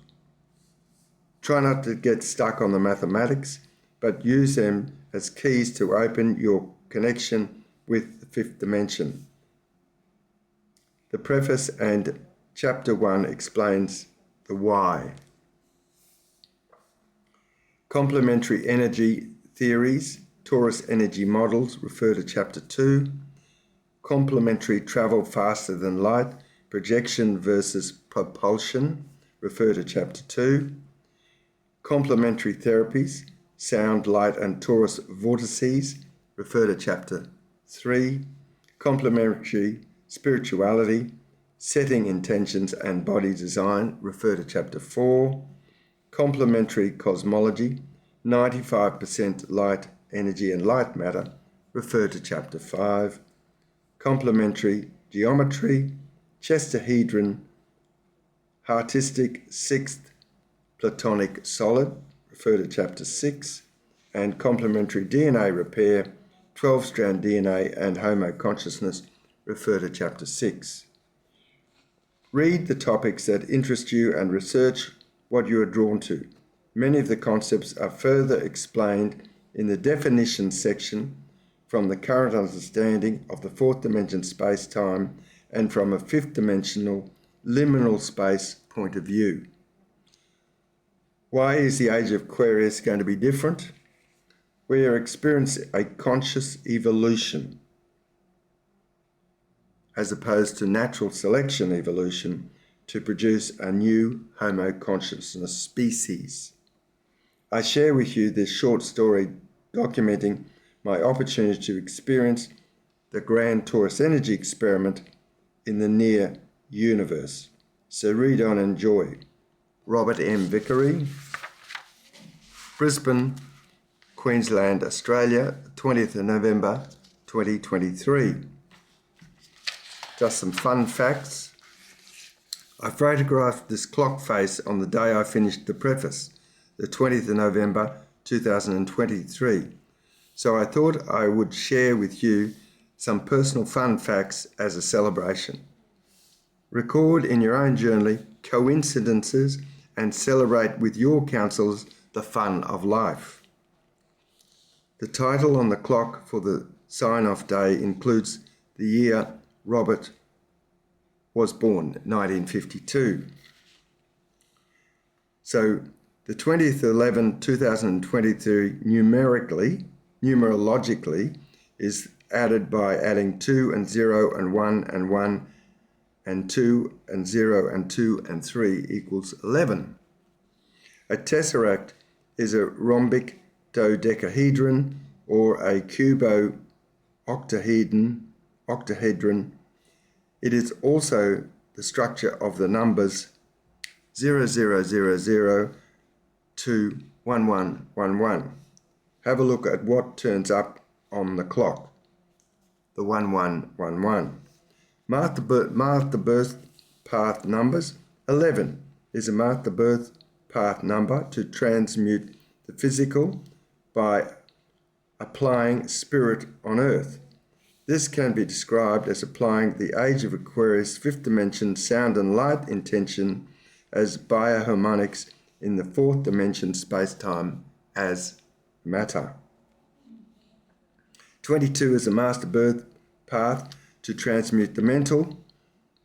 Try not to get stuck on the mathematics, but use them as keys to open your connection with the fifth dimension. The preface and chapter 1 explains the why. Complementary energy theories, torus energy models, refer to chapter 2. Complementary travel faster than light, projection versus propulsion, refer to chapter 2. Complementary therapies, sound, light and torus vortices, refer to chapter 3. Complementary spirituality, setting intentions and body design, refer to chapter 4. Complementary cosmology, 95% light energy and light matter, refer to chapter 5. Complementary geometry, Chesterhedron, Heartistic sixth Platonic solid, refer to chapter 6, and complementary DNA repair, 12-strand DNA and Homo consciousness, refer to chapter 6. Read the topics that interest you and research what you are drawn to. Many of the concepts are further explained in the definitions section from the current understanding of the fourth dimension space-time and from a fifth dimensional liminal space point of view. Why is the age of Aquarius going to be different? We are experiencing a conscious evolution as opposed to natural selection evolution to produce a new Homo consciousness species. I share with you this short story documenting my opportunity to experience the grand torus energy experiment in the near universe. So read on and enjoy. Robert M. Vicary, Brisbane, Queensland, Australia, 20th of November 2023. Just some fun facts. I photographed this clock face on the day I finished the preface, the 20th of November 2023. So I thought I would share with you some personal fun facts as a celebration. Record in your own journal coincidences and celebrate with your counsels the fun of life. The title on the clock for the sign-off day includes the year Robert was born, 1952. So the 20th of 11, 2023 numerologically is added by adding 2 and 0 and 1 and 1 and 2 and 0 and 2 and 3 equals 11. A tesseract is a rhombic dodecahedron or a cubo-octahedron. It is also the structure of the numbers 0000, to 1111. Have a look at what turns up on the clock. The 1111. Mark the birth path numbers. 11 is a mark the birth path number to transmute the physical by applying spirit on earth. This can be described as applying the Age of Aquarius 5th dimension sound and light intention as bioharmonics in the 4th dimension space-time as matter. 22 is a master birth path to transmute the mental.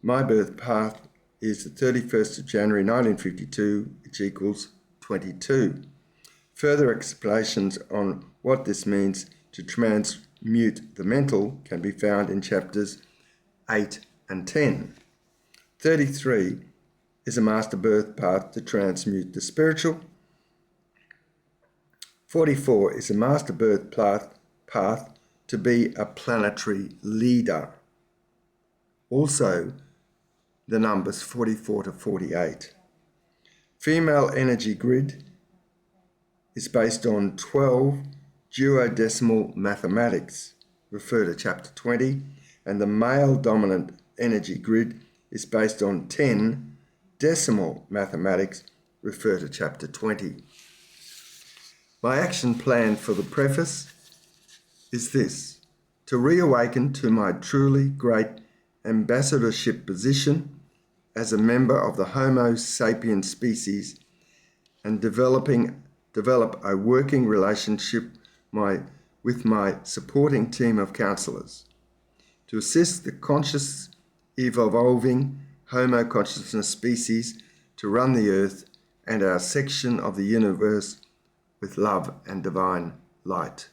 My birth path is the 31st of January 1952, which equals 22. Further explanations on what this means to transmute the mental can be found in chapters 8 and 10. 33 is a master birth path to transmute the spiritual. 44 is a master birth path to be a planetary leader. Also, the numbers 44 to 48. Female energy grid is based on 12 duodecimal mathematics, refer to chapter 20, and the male dominant energy grid is based on 10 decimal mathematics, refer to chapter 20. My action plan for the preface is this: to reawaken to my truly great ambassadorship position as a member of the Homo sapiens species and develop a working relationship with my supporting team of counsellors to assist the conscious evolving Homo consciousness species to run the earth and our section of the universe with love and divine light.